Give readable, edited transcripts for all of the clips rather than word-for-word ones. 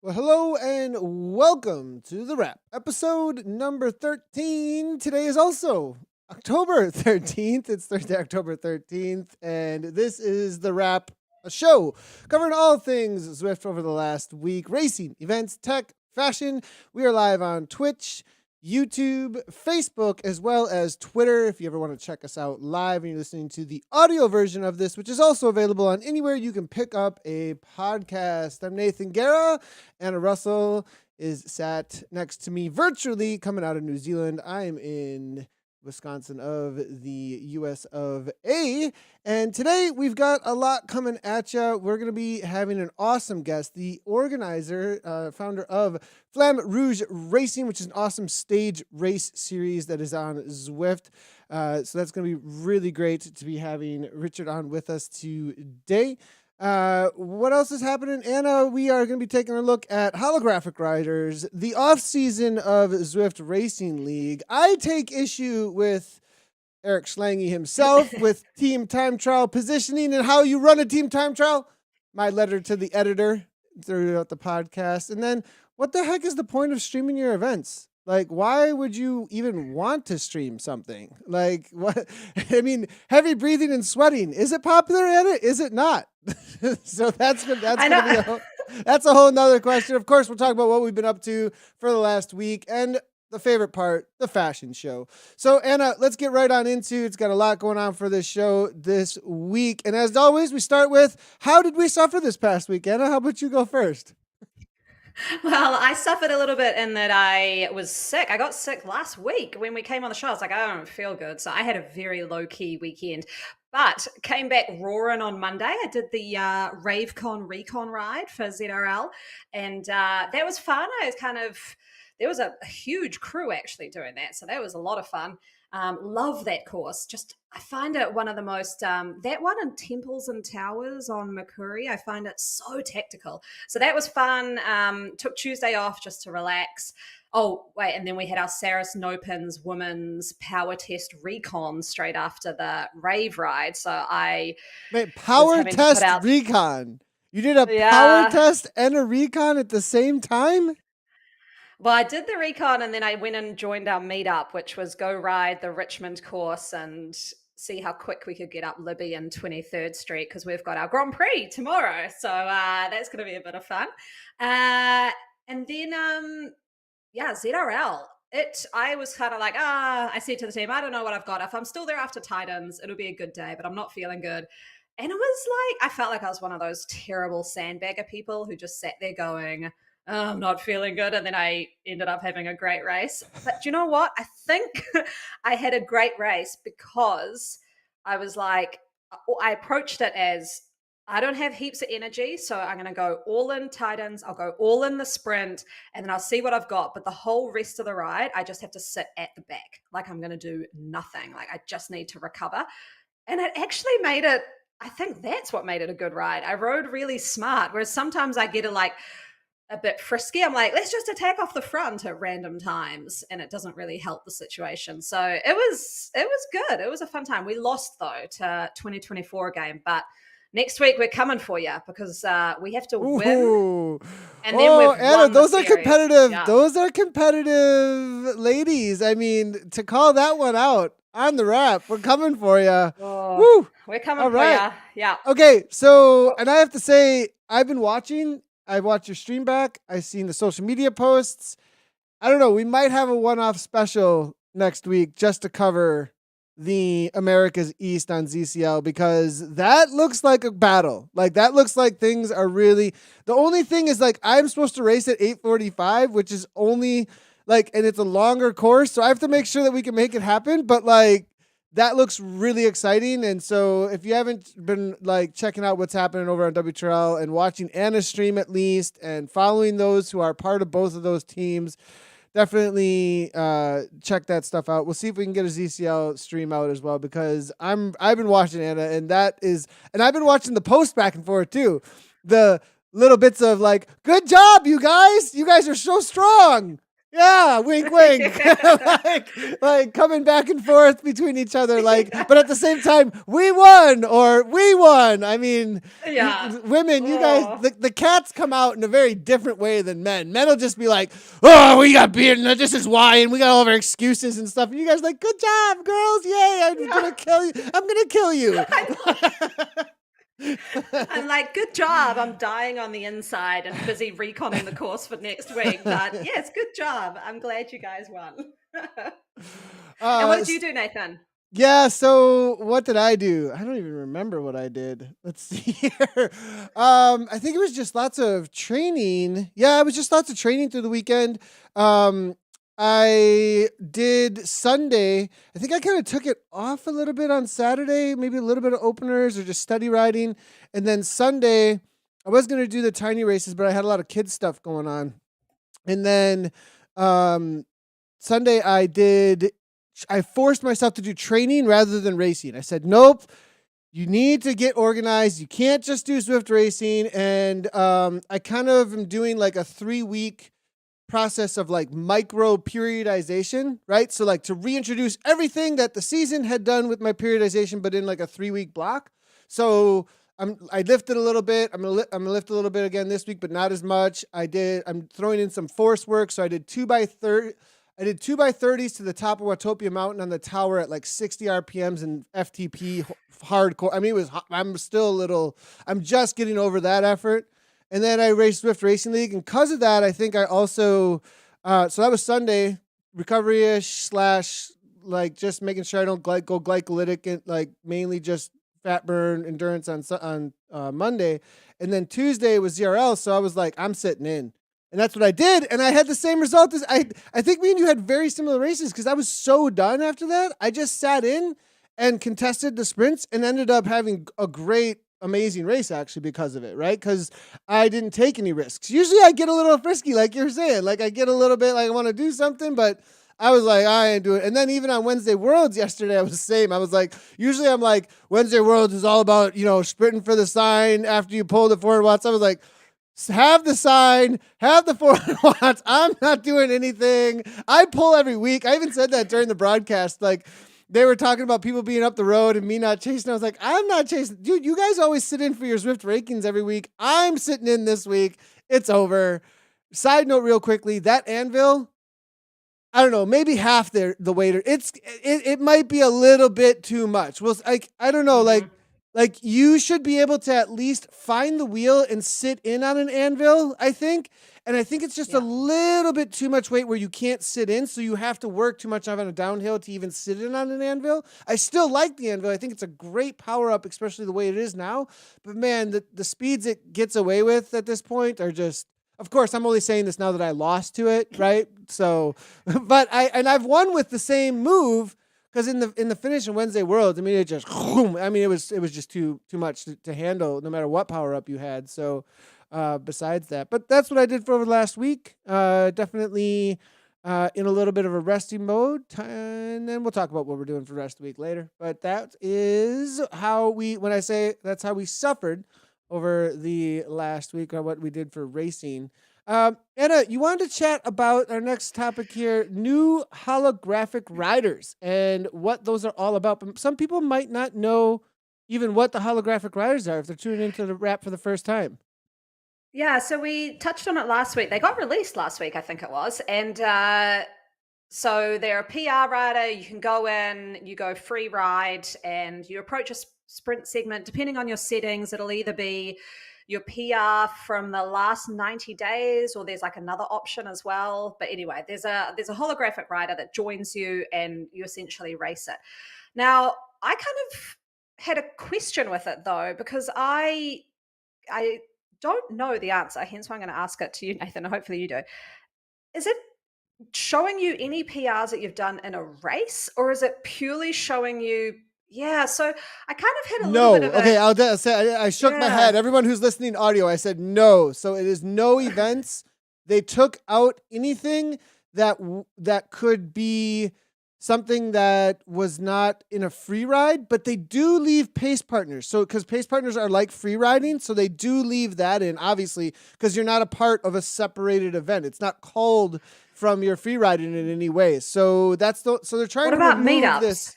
Well, hello and welcome to The Wrap, episode number 13. Today is also October 13th. It's Thursday, October 13th, and this is The Wrap, a show covering all things Zwift over the last week, racing, events, tech, fashion. We are live on Twitch, YouTube, Facebook, as well as Twitter. If you ever want to check us out live and you're listening to the audio version of this, which is also available on anywhere you can pick up a podcast. I'm Nathan Guerra. Anna Russel is sat next to me virtually coming out of New Zealand. I am in Wisconsin of the US of A. And today we've got a lot coming at you. We're going to be having an awesome guest, the organizer, founder of Flamme Rouge Racing, which is an awesome stage race series that is on Zwift. So that's going to be really great to be having Richard on with us today. What else is happening, Anna? We are going to be taking a look at Holographic Riders, the off-season of Zwift Racing League. I take issue with Eric Schlange himself with team time trial positioning and how you run a team time trial. My letter to the editor throughout the podcast. And then what the heck is the point of streaming your events? Like, why would you even want to stream something? Like, what? I mean, heavy breathing and sweating. Is it popular, Anna? Is it not? So that's a whole nother question. Of course, we'll talk about what we've been up to for the last week and the favorite part, the fashion show. So, Anna, let's get right on into it. It's got a lot going on for this show this week. And as always, we start with, how did we suffer this past week? Anna, how about you go first? Well, I suffered a little bit in that I was sick. I got sick last week when we came on the show. I was like, I don't feel good. So I had a very low-key weekend, but came back roaring on Monday. I did the RaveCon Recon ride for ZRL, and that was fun. There was a huge crew actually doing that. So that was a lot of fun. Love that course. I find it one of the most, that one in Temples and Towers on Makuri, I find it so tactical. So that was fun. Took Tuesday off just to relax. Oh, wait, and then we had our Saris No Pins Women's Power Test Recon straight after the rave ride. So Power Test Recon. You did a power test and a recon at the same time? Well, I did the recon and then I went and joined our meetup, which was go ride the Richmond course and see how quick we could get up Libby and 23rd Street because we've got our Grand Prix tomorrow. So that's going to be a bit of fun. And then, ZRL. I was kind of like, I said to the team, I don't know what I've got. If I'm still there after Titans, it'll be a good day, but I'm not feeling good. And it was like, I felt like I was one of those terrible sandbagger people who just sat there going, I'm not feeling good. And then I ended up having a great race. But you know what? I think I had a great race because I was like, I approached it as I don't have heaps of energy. So I'm going to go all in Titans. I'll go all in the sprint and then I'll see what I've got. But the whole rest of the ride, I just have to sit at the back. Like I'm going to do nothing. Like I just need to recover. And it actually made it, I think that's what made it a good ride. I rode really smart. Whereas sometimes I get a bit frisky. I'm like, let's just attack off the front at random times, and it doesn't really help the situation. So it was good. It was a fun time. We lost though to 2024 game, but next week we're coming for you because we have to win. And then Anna, those are competitive. Yeah. Those are competitive ladies. I mean, to call that one out on the wrap, we're coming for you. Woo! We're coming for you. Yeah. Okay, so and I have to say, I've been watching. I watched your stream back. I've seen the social media posts. I don't know. We might have a one-off special next week just to cover the America's East on ZCL because that looks like a battle. Like that looks like things are really. The only thing is like I'm supposed to race at 8:45, which is only like, and it's a longer course, so I have to make sure that we can make it happen. But like. That looks really exciting. And so if you haven't been like checking out what's happening over on WTRL and watching Anna's stream at least and following those who are part of both of those teams, definitely check that stuff out. We'll see if we can get a ZCL stream out as well because I've been watching Anna and I've been watching the post back and forth too. The little bits of like, good job, you guys. You guys are so strong. Yeah, wink, wink. like coming back and forth between each other, but at the same time, we won or we won. I mean, Yeah. women, you guys, the cats come out in a very different way than men. Men will just be like, oh, we got beaten. This is why, and we got all of our excuses and stuff. And you guys like, good job, girls. Yay, I'm gonna kill you. I'm gonna kill you. I'm like, good job. I'm dying on the inside and busy reconning the course for next week. But yes, good job. I'm glad you guys won. And what did you do, Nathan? Yeah, so what did I do? I don't even remember what I did. Let's see here. I think it was just lots of training. Yeah, it was just lots of training through the weekend. I did Sunday. I think I kind of took it off a little bit on Saturday, maybe a little bit of openers or just study riding. And then Sunday, I was going to do the tiny races, but I had a lot of kids stuff going on. And then Sunday I forced myself to do training rather than racing. I said, nope, you need to get organized. You can't just do Zwift racing. And I kind of am doing like a 3-week process of like micro periodization, right? So like to reintroduce everything that the season had done with my periodization, but in like a 3-week block. So I lifted a little bit. I'm gonna lift a little bit again this week, but not as much. I'm throwing in some force work. So I did 2x30. I did 2x30s to the top of Watopia Mountain on the tower at like 60 RPMs and FTP hardcore. I mean, I'm just getting over that effort. And then I raced Zwift Racing League. And because of that, I think I also, so that was Sunday, recovery-ish / like just making sure I don't go glycolytic and like mainly just fat burn endurance on Monday. And then Tuesday was ZRL. So I was like, I'm sitting in. And that's what I did. And I had the same result as I think me and you had very similar races because I was so done after that. I just sat in and contested the sprints and ended up having a great, amazing race actually because of it, right? Because I didn't take any risks. Usually I get a little frisky, like you're saying. Like I get a little bit like I want to do something, but I was like, I ain't doing it. And then even on Wednesday Worlds yesterday, I was the same. I was like, usually I'm like, Wednesday Worlds is all about, sprinting for the sign after you pull the 400 watts. I was like, have the sign, have the 400 watts. I'm not doing anything. I pull every week. I even said that during the broadcast. Like, they were talking about people being up the road and me not chasing. I was like, I'm not chasing. Dude, you guys always sit in for your Zwift rankings every week. I'm sitting in this week. It's over. Side note real quickly, that anvil, I don't know, maybe half the weight. It might be a little bit too much. Well, I don't know, like you should be able to at least find the wheel and sit in on an anvil, I think. And I think it's just a little bit too much weight where you can't sit in. So you have to work too much on a downhill to even sit in on an anvil. I still like the anvil. I think it's a great power up, especially the way it is now. But man, the speeds it gets away with at this point are just, of course, I'm only saying this now that I lost to it, right? So, but I've won with the same move. Because in the finish in Wednesday Worlds, I mean, it just, it was just too much to handle, no matter what power up you had. So, besides that, but that's what I did for over the last week. Definitely in a little bit of a resting mode, and then we'll talk about what we're doing for the rest of the week later. But that is how when I say that's how we suffered over the last week, or what we did for racing. Anna, you wanted to chat about our next topic here, new holographic riders and what those are all about. But some people might not know even what the holographic riders are if they're tuning into the wrap for the first time. Yeah, so we touched on it last week. They got released last week, I think it was. And so they're a PR rider. You can go in, you go free ride, and you approach a sprint segment. Depending on your settings, it'll either be your PR from the last 90 days, or there's like another option as well. But anyway, there's a holographic rider that joins you and you essentially race it. Now, I kind of had a question with it though, because I don't know the answer, hence why I'm going to ask it to you, Nathan. Hopefully you do. Is it showing you any PRs that you've done in a race, or is it purely showing you? Yeah, so I kind of had a little bit of okay, I'll say I shook my head. Everyone who's listening audio, I said no. So it is no events. They took out anything that could be something that was not in a free ride, but they do leave pace partners. So, because pace partners are like free riding, so they do leave that in, obviously, because you're not a part of a separated event. It's not called from your free riding in any way. So so they're trying What to about remove meetups? this.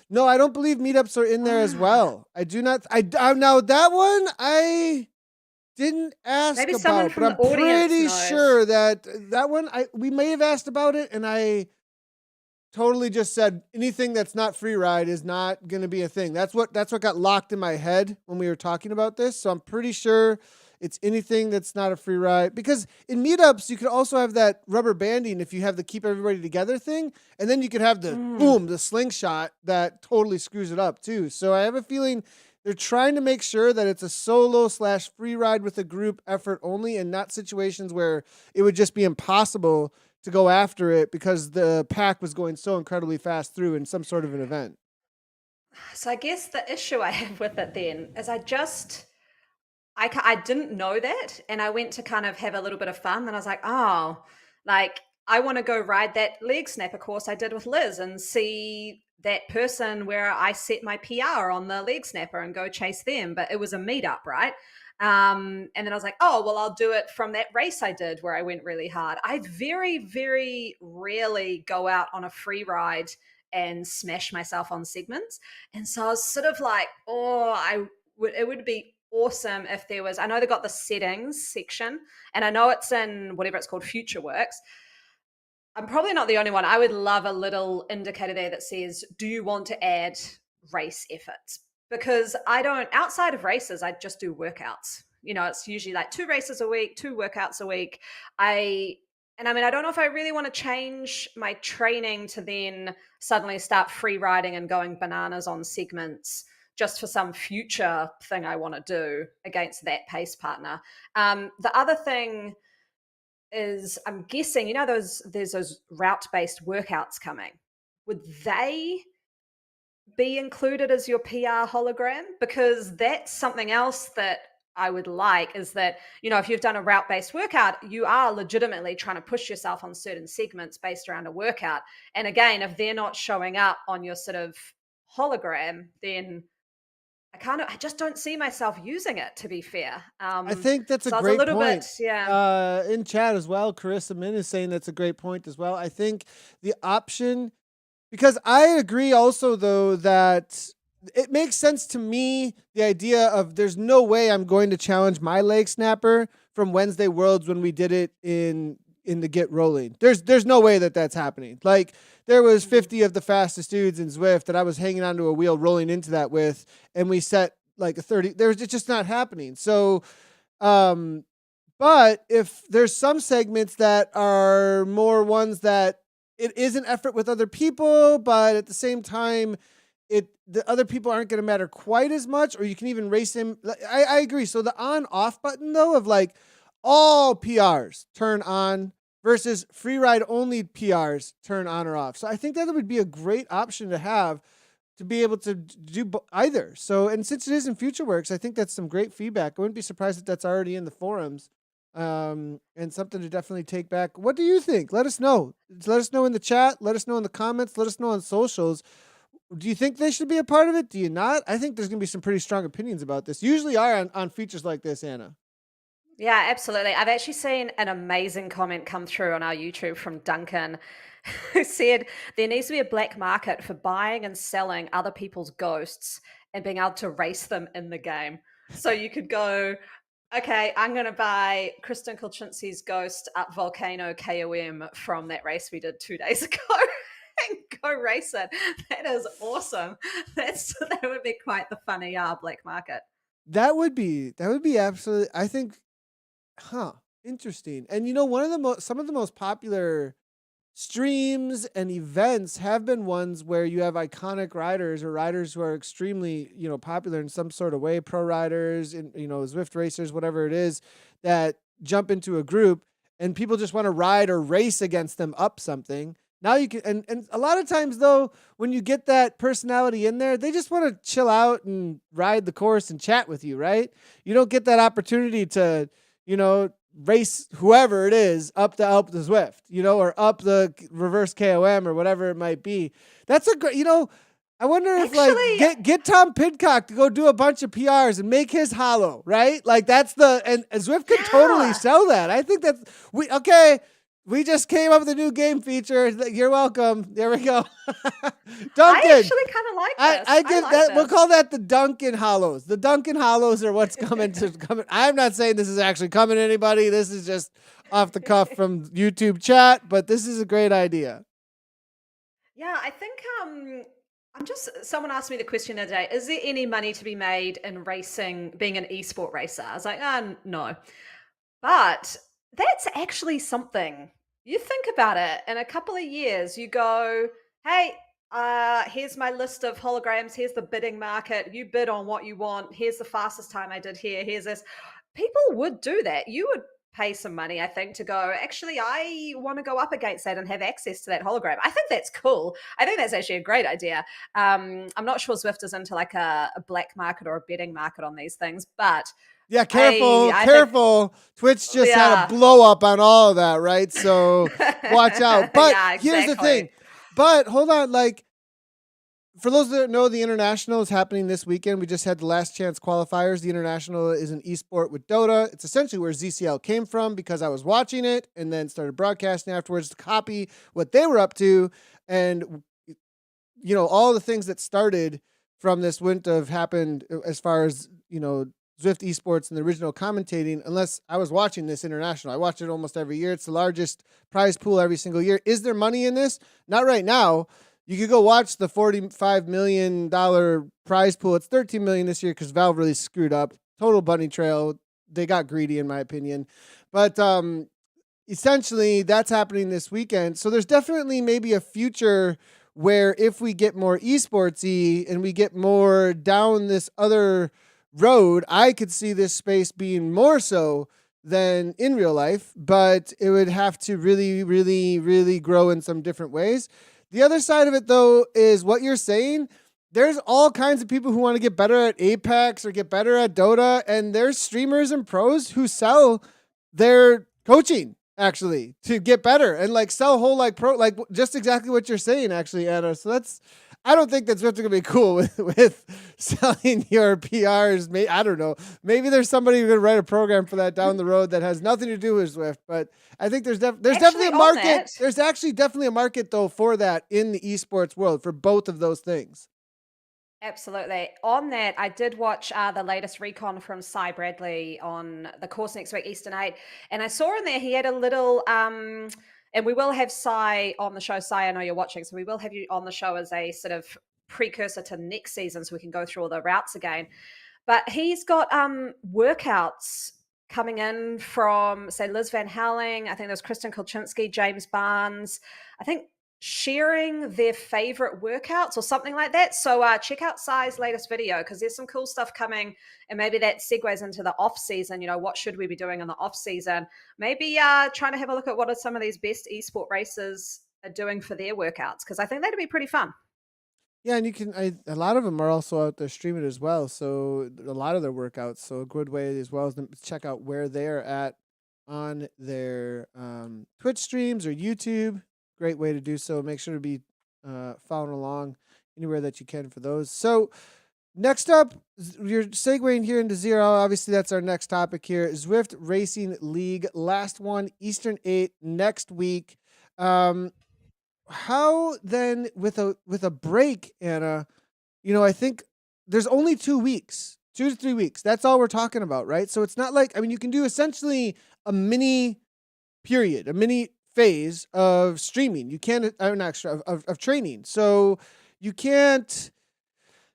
No, I don't believe meetups are in there as Ah, well. I do not. Now that one I didn't ask maybe someone about, but from the I'm audience pretty knows. sure that one we may have asked about it, and I totally just said anything that's not free ride is not going to be a thing. That's what got locked in my head when we were talking about this. So I'm pretty sure it's anything that's not a free ride, because in meetups you could also have that rubber banding if you have the keep everybody together thing, and then you could have the boom, the slingshot that totally screws it up too. So I have a feeling they're trying to make sure that it's a solo/free ride with a group effort only, and not situations where it would just be impossible to go after it because the pack was going so incredibly fast through in some sort of an event. So I guess the issue I have with it then is I didn't know that, and I went to kind of have a little bit of fun, and I was like, oh, like I want to go ride that leg snapper course I did with Liz and see that person where I set my PR on the leg snapper and go chase them. But it was a meetup, right? And then I was like, oh, well, I'll do it from that race I did where I went really hard. I very, very rarely go out on a free ride and smash myself on segments. And so I was sort of like, oh, it would be awesome if there was, I know they got the settings section, and I know it's in whatever it's called, Future Works. I'm probably not the only one. I would love a little indicator there that says, do you want to add race efforts? Because I don't, outside of races, I just do workouts. You know, it's usually like 2 races a week, 2 workouts a week. And I mean, I don't know if I really want to change my training to then suddenly start free riding and going bananas on segments just for some future thing I want to do against that pace partner. The other thing is, I'm guessing, you know, there's those route-based workouts coming. Would they be included as your PR hologram? Because that's something else that I would like, is that, you know, if you've done a route-based workout, you are legitimately trying to push yourself on certain segments based around a workout. And again, if they're not showing up on your sort of hologram, then I just don't see myself using it, to be fair. I think that's a So I was a great little bit, point. yeah. In chat as well, Carissa Min is saying that's a great point as well. I think the option, because I agree also though that it makes sense to me, the idea of there's no way I'm going to challenge my leg snapper from Wednesday Worlds when we did it in the Get Rolling. There's no way that that's happening. Like there was 50 of the fastest dudes in Zwift that I was hanging onto a wheel rolling into that with, and we set like a 30. It's just not happening. So, but if there's some segments that are more ones that it is an effort with other people, but at the same time, the other people aren't going to matter quite as much, or you can even race him. I agree. So the on-off button though of like all PRs turn on versus free ride only PRs turn on or off. So I think that would be a great option to have to be able to do either. So, and since it is in FutureWorks, I think that's some great feedback. I wouldn't be surprised if that's already in the forums. And something to definitely take back. What do you think? Let us know. Let us know in the chat. Let us know in the comments. Let us know on socials. Do you think they should be a part of it? Do you not? I think there's going to be some pretty strong opinions about this. Usually are on features like this, Anna. Yeah, absolutely. I've actually seen an amazing comment come through on our YouTube from Duncan, who said there needs to be a black market for buying and selling other people's ghosts and being able to race them in the game. So you could go, okay, I'm going to buy Kristen Kolchinski's ghost up Volcano KOM from that race we did 2 days ago. And go race it. That is awesome. That would be quite the funny black market. That would be absolutely, I think, interesting. And you know, one of the some of the most popular streams and events have been ones where you have iconic riders or riders who are extremely, you know, popular in some sort of way, pro riders and, you know, Zwift racers, whatever it is, that jump into a group and people just want to ride or race against them up something. Now you can, and a lot of times though, when you get that personality in there, they just want to chill out and ride the course and chat with you, right? You don't get that opportunity to, you know, race whoever it is up the Zwift, or up the reverse KOM or whatever it might be. That's a great, I wonder if get Tom Pidcock to go do a bunch of PRs and make his holo, right? Like that's and Zwift could totally sell that. I think that's we just came up with a new game feature. You're welcome. There we go. Duncan. I actually kind of like this. I give that. We'll call that the Duncan Hollows. The Duncan Hollows are what's coming. I'm not saying this is actually coming to anybody. This is just off the cuff from YouTube chat, but this is a great idea. Yeah, I think someone asked me the question the other day, is there any money to be made in racing, being an esport racer? I was like, no. But that's actually something. You think about it, in a couple of years, you go, hey, here's my list of holograms. Here's the bidding market. You bid on what you want. Here's the fastest time I did here. Here's this. People would do that. You would pay some money, I think, to go, actually, I want to go up against that and have access to that hologram. I think that's cool. I think that's actually a great idea. I'm not sure Zwift is into like a black market or a betting market on these things, but yeah, careful. Twitch just had a blow up on all of that, right? So watch out. But here's the thing. But hold on, for those that know, the International is happening this weekend. We just had the last chance qualifiers. The International is an esport with Dota. It's essentially where ZCL came from because I was watching it and then started broadcasting afterwards to copy what they were up to. And, all the things that started from this wouldn't have happened as far as, Zwift esports and the original commentating, unless I was watching this International. I watch it almost every year. It's the largest prize pool every single year. Is there money in this? Not right now. You could go watch the $45 million prize pool. It's $13 million this year because Valve really screwed up. Total bunny trail. They got greedy, in my opinion. But essentially, that's happening this weekend. So there's definitely maybe a future where if we get more esportsy and we get more down this other road, I could see this space being more so than in real life, but it would have to really, really, really grow in some different ways. The other side of it, though, is what you're saying. There's all kinds of people who want to get better at Apex or get better at Dota, and there's streamers and pros who sell their coaching, actually, to get better and sell whole just exactly what you're saying, actually, Anna. So I don't think that's what's going to be cool with selling your PRs. I don't know. Maybe there's somebody who's going to write a program for that down the road that has nothing to do with Zwift. But I think there's definitely a market. There's actually definitely a market, though, for that in the esports world for both of those things. Absolutely. On that, I did watch the latest recon from Cy Bradley on the course next week, Eastern 8. And I saw in there he had a little... and we will have Cy on the show. Cy, I know you're watching, so we will have you on the show as a sort of precursor to next season so we can go through all the routes again. But he's got workouts coming in from, say, Liz Van Houweling. I think there's Kristen Kolchinsky, James Barnes. I think sharing their favorite workouts or something like that. So check out Cy's latest video because there's some cool stuff coming, and maybe that segues into the off season. What should we be doing in the off season? Maybe trying to have a look at what are some of these best esport racers are doing for their workouts, because I think that'd be pretty fun. Yeah, and a lot of them are also out there streaming as well. So a lot of their workouts. So a good way as well is to check out where they're at on their Twitch streams or YouTube. Great way to do so. Make sure to be following along anywhere that you can for those. So next up, you're segueing here into Zero. Obviously, that's our next topic here. Zwift Racing League, last one, Eastern 8 next week. How then with a break, Anna? I think there's only 2 weeks, 2 to 3 weeks. That's all we're talking about, right? So it's not you can do essentially a mini period, a mini phase of streaming. You can't of training. So you can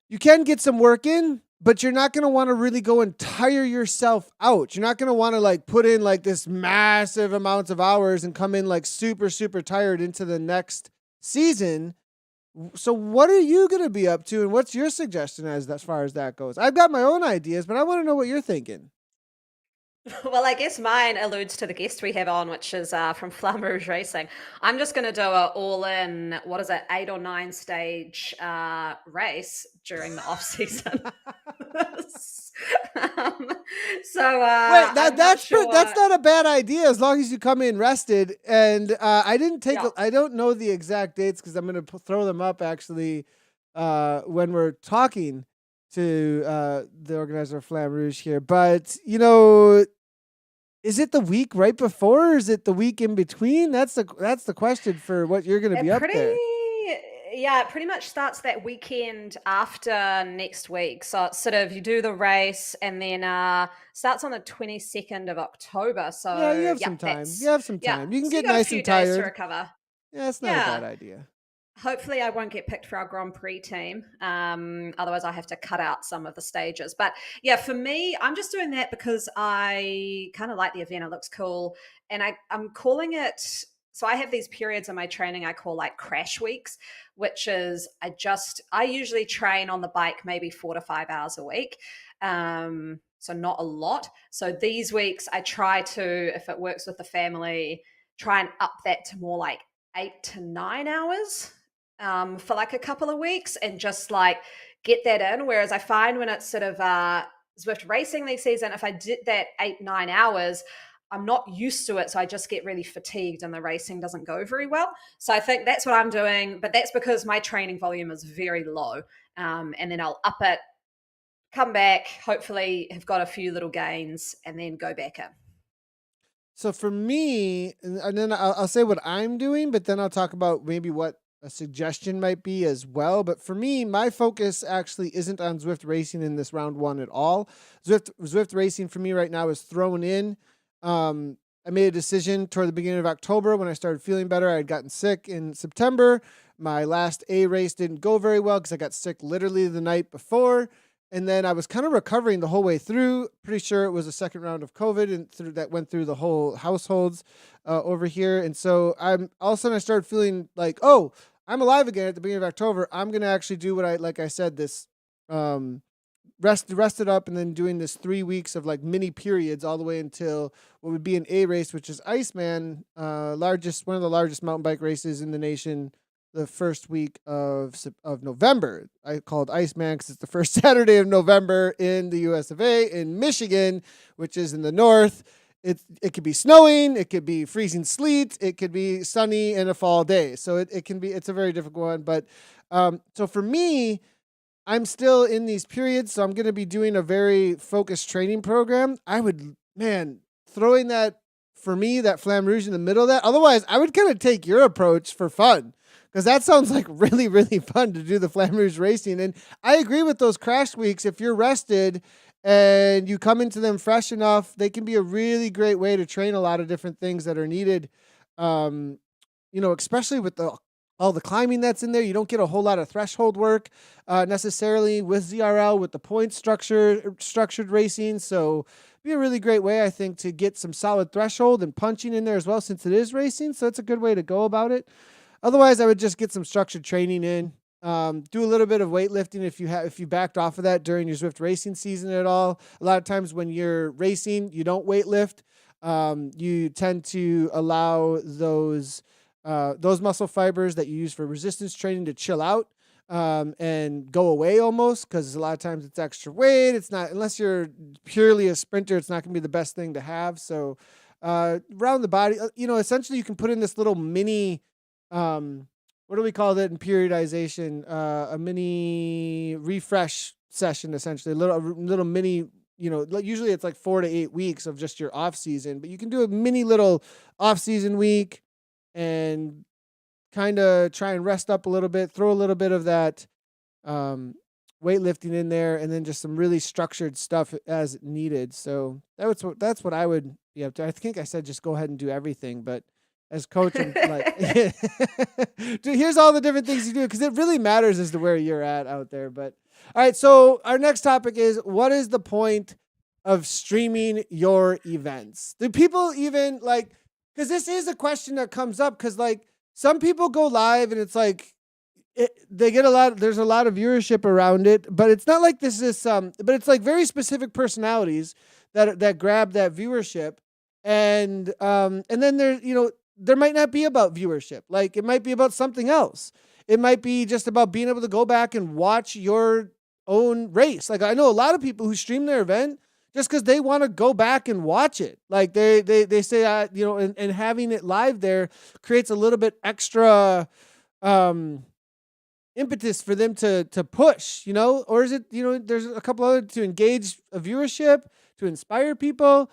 get some work in, but you're not going to want to really go and tire yourself out. You're not going to want to put in this massive amounts of hours and come in super, super tired into the next season. So what are you going to be up to, and what's your suggestion as far as that goes? I've got my own ideas, but I want to know what you're thinking. Well, I guess mine alludes to the guest we have on, which is from Flamme Rouge Racing. I'm just going to do a all-in, 8 or 9 stage race during the off season. um, so Wait, I'm not that's sure. not a bad idea as long as you come in rested. And I didn't take Yeah. I don't know the exact dates because I'm going to throw them up actually when we're talking to the organizer of Flamme Rouge here. But is it the week right before, or is it the week in between? That's the question for what you're going to It be up pretty there. yeah, it pretty much starts that weekend after next week. So it's sort of you do the race and then starts on the 22nd of October. Yeah, you So have yeah, some time. You that's have some yeah. time. You can So you get got a nice few and days to tired. recover. Yeah, it's not a bad Yeah. idea. Hopefully I won't get picked for our Grand Prix team. Otherwise I have to cut out some of the stages. But yeah, for me, I'm just doing that because I kind of like the event. It looks cool. And I'm calling it, so I have these periods in my training I call like crash weeks, which is I usually train on the bike maybe 4 to 5 hours a week. So not a lot. So these weeks I try to, if it works with the family, try and up that to more like 8 to 9 hours for like a couple of weeks and just like get that in. Whereas I find when it's sort of Zwift racing this season, if I did that 8, 9 hours, I'm not used to it. So I just get really fatigued and the racing doesn't go very well. So I think that's what I'm doing. But that's because my training volume is very low. And then I'll up it, come back, hopefully have got a few little gains, and then go back in. So for me, and then I'll say what I'm doing, but then I'll talk about maybe what a suggestion might be as well. But for me, my focus actually isn't on Zwift racing in this round one at all. Zwift racing for me right now is thrown in. I made a decision toward the beginning of October when I started feeling better. I had gotten sick in September. My last A race didn't go very well because I got sick literally the night before. And then I was kind of recovering the whole way through. Pretty sure it was a second round of COVID and that went through the whole households over here. And so I'm all of a sudden I started feeling like, oh, I'm alive again at the beginning of October. I'm gonna actually do what like I said, this rested up and then doing this 3 weeks of like mini periods all the way until what would be an A race, which is Iceman, one of the largest mountain bike races in the nation, the first week of November. I called Iceman because it's the first Saturday of November in the US of A in Michigan, which is in the north. It could be snowing, it could be freezing sleet, it could be sunny in a fall day. So it's a very difficult one. But so for me, I'm still in these periods, so I'm going to be doing a very focused training program. Throwing that for me, that Flamme Rouge in the middle of that. Otherwise, I would kind of take your approach for fun because that sounds like really, really fun to do the Flamme Rouge racing. And I agree with those crash weeks. If you're rested and you come into them fresh enough, they can be a really great way to train a lot of different things that are needed. Especially with all the climbing that's in there. You don't get a whole lot of threshold work necessarily with ZRL with the point structured racing. So be a really great way, I think, to get some solid threshold and punching in there as well, since it is racing. So it's a good way to go about it. Otherwise, I would just get some structured training in. Do a little bit of weightlifting if you backed off of that during your Zwift racing season at all. A lot of times when you're racing, you don't weightlift. You tend to allow those muscle fibers that you use for resistance training to chill out and go away almost, because a lot of times it's extra weight. It's not, unless you're purely a sprinter, it's not going to be the best thing to have. So around the body, essentially you can put in this little mini, what do we call that in periodization? A mini refresh session, essentially, a little mini. Usually it's like 4 to 8 weeks of just your off season, but you can do a mini little off season week and kind of try and rest up a little bit, throw a little bit of that weightlifting in there, and then just some really structured stuff as needed. So that's what I would be up to. I think I said just go ahead and do everything, but as coach, I'm like, dude, here's all the different things you do, because it really matters as to where you're at out there. But all right, so our next topic is, what is the point of streaming your events? Do people even like, because this is a question that comes up, because like some people go live and it's like they get there's a lot of viewership around it, but it's not like this is but it's like very specific personalities that grab that viewership, and then there might not be about viewership. Like it might be about something else. It might be just about being able to go back and watch your own race. Like I know a lot of people who stream their event just because they want to go back and watch it. Like they say, and having it live there creates a little bit extra impetus for them to push, or is it, there's a couple other to engage a viewership, to inspire people.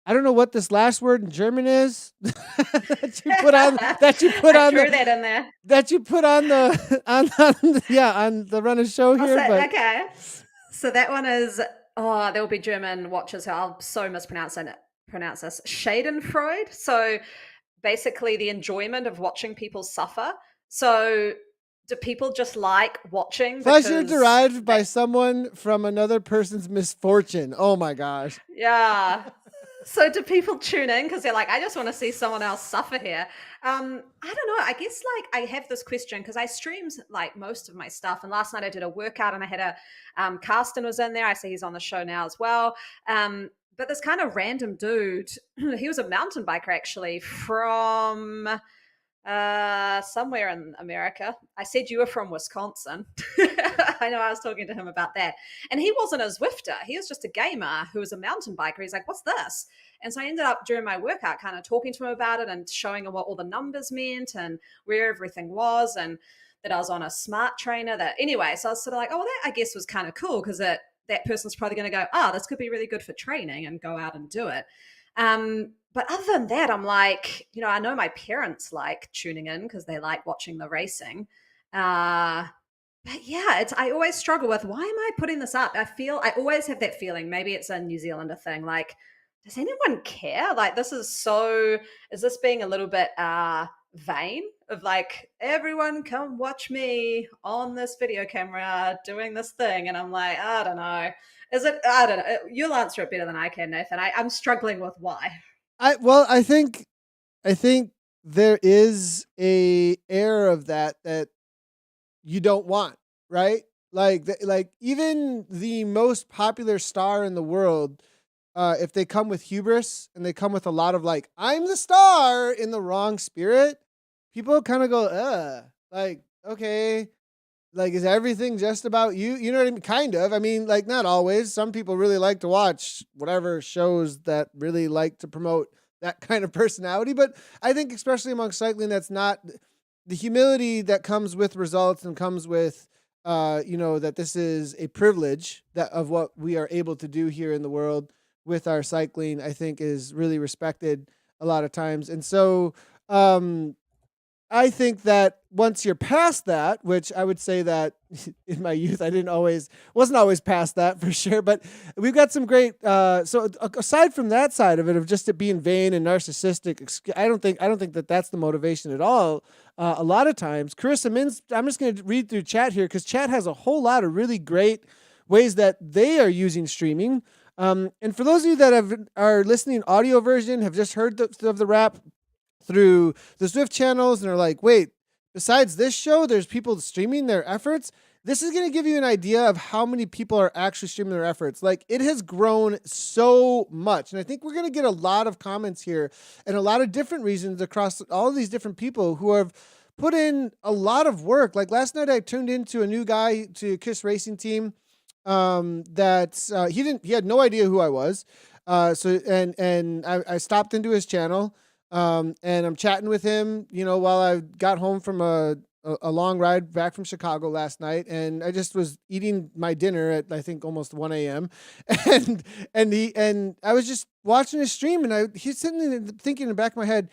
I don't know what this last word in German is that you put on that you put I on threw the, that in there. that you put on the on the run of show here. But Okay. So that one is there will be German watchers who I'll so mispronounce this. Schadenfreude. So basically the enjoyment of watching people suffer. So do people just like watching pleasure because derived by someone from another person's misfortune. Oh my gosh. yeah. So do people tune in because they're like, I just want to see someone else suffer here? I don't know. I guess like I have this question because I streams like most of my stuff. And last night I did a workout and I had a Carsten was in there. I see he's on the show now as well. But this kind of random dude, he was a mountain biker actually from somewhere in America. I said you were from Wisconsin. I know I was talking to him about that. And he wasn't a Zwifter. He was just a gamer who was a mountain biker. He's like, what's this? And so I ended up during my workout kind of talking to him about it and showing him what all the numbers meant and where everything was and that I was on a smart trainer. That anyway, so I was sort of like, oh, well, that I guess was kind of cool because that person's probably going to go, oh, this could be really good for training and go out and do it. But other than that, I'm like, I know my parents like tuning in because they like watching the racing. But yeah, I always struggle with why am I putting this up? I always have that feeling. Maybe it's a New Zealander thing. Like, does anyone care? Like, is this being a little bit vain of like, everyone come watch me on this video camera doing this thing? And I'm like, I don't know. I don't know. You'll answer it better than I can, Nathan. I'm struggling with why. I think there is a air of that you don't want, right? Like even the most popular star in the world, if they come with hubris and they come with a lot of like, I'm the star in the wrong spirit, people kind of go, like, okay, like, is everything just about you? You know what I mean? Kind of. I mean, like, not always. Some people really like to watch whatever shows that really like to promote that kind of personality. But I think, especially among cycling, that's not the humility that comes with results and comes with, that this is a privilege that of what we are able to do here in the world with our cycling, I think is really respected a lot of times. And so, I think that once you're past that, which I would say that in my youth, I wasn't always past that for sure, but we've got some great, so aside from that side of it, of just it being vain and narcissistic, I don't think that that's the motivation at all. A lot of times, Carissa Mins, I'm just going to read through chat here because chat has a whole lot of really great ways that they are using streaming. And for those of you that are listening audio version, have just heard of the wrap through the Zwift channels and are like, wait, besides this show, there's people streaming their efforts. This is going to give you an idea of how many people are actually streaming their efforts. Like, it has grown so much. And I think we're going to get a lot of comments here and a lot of different reasons across all of these different people who have put in a lot of work. Like last night, I tuned into a new guy to Kiss Racing Team that he had no idea who I was. I stopped into his channel. And I'm chatting with him, while I got home from a long ride back from Chicago last night, and I just was eating my dinner at I think almost 1 a.m. and I was just watching his stream, and he's sitting there thinking in the back of my head,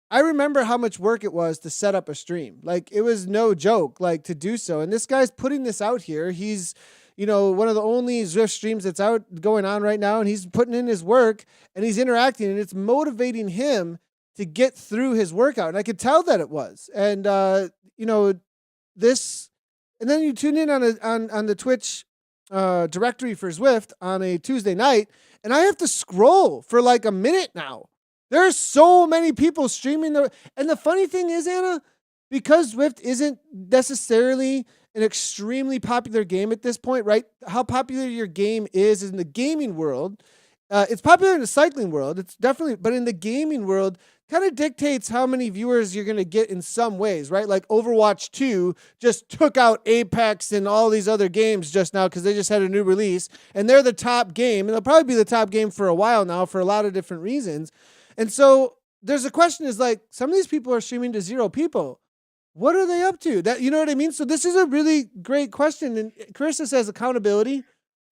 I remember how much work it was to set up a stream. Like, it was no joke, like, to do so. And this guy's putting this out here. He's one of the only Zwift streams that's out going on right now, and he's putting in his work and he's interacting, and it's motivating him to get through his workout. And I could tell that it was. And, this, and then you tune in on the Twitch directory for Zwift on a Tuesday night, and I have to scroll for like a minute now. There's so many people streaming and the funny thing is, Anna, because Zwift isn't necessarily an extremely popular game at this point, right? How popular your game is in the gaming world. It's popular in the cycling world. It's definitely, but in the gaming world, kind of dictates how many viewers you're going to get in some ways, right? Like Overwatch 2 just took out Apex and all these other games just now because they just had a new release, and they're the top game, and they'll probably be the top game for a while now for a lot of different reasons. And so there's a question is like, some of these people are streaming to 0 people. What are they up to? That, you know what I mean? So this is a really great question. And Carissa says accountability.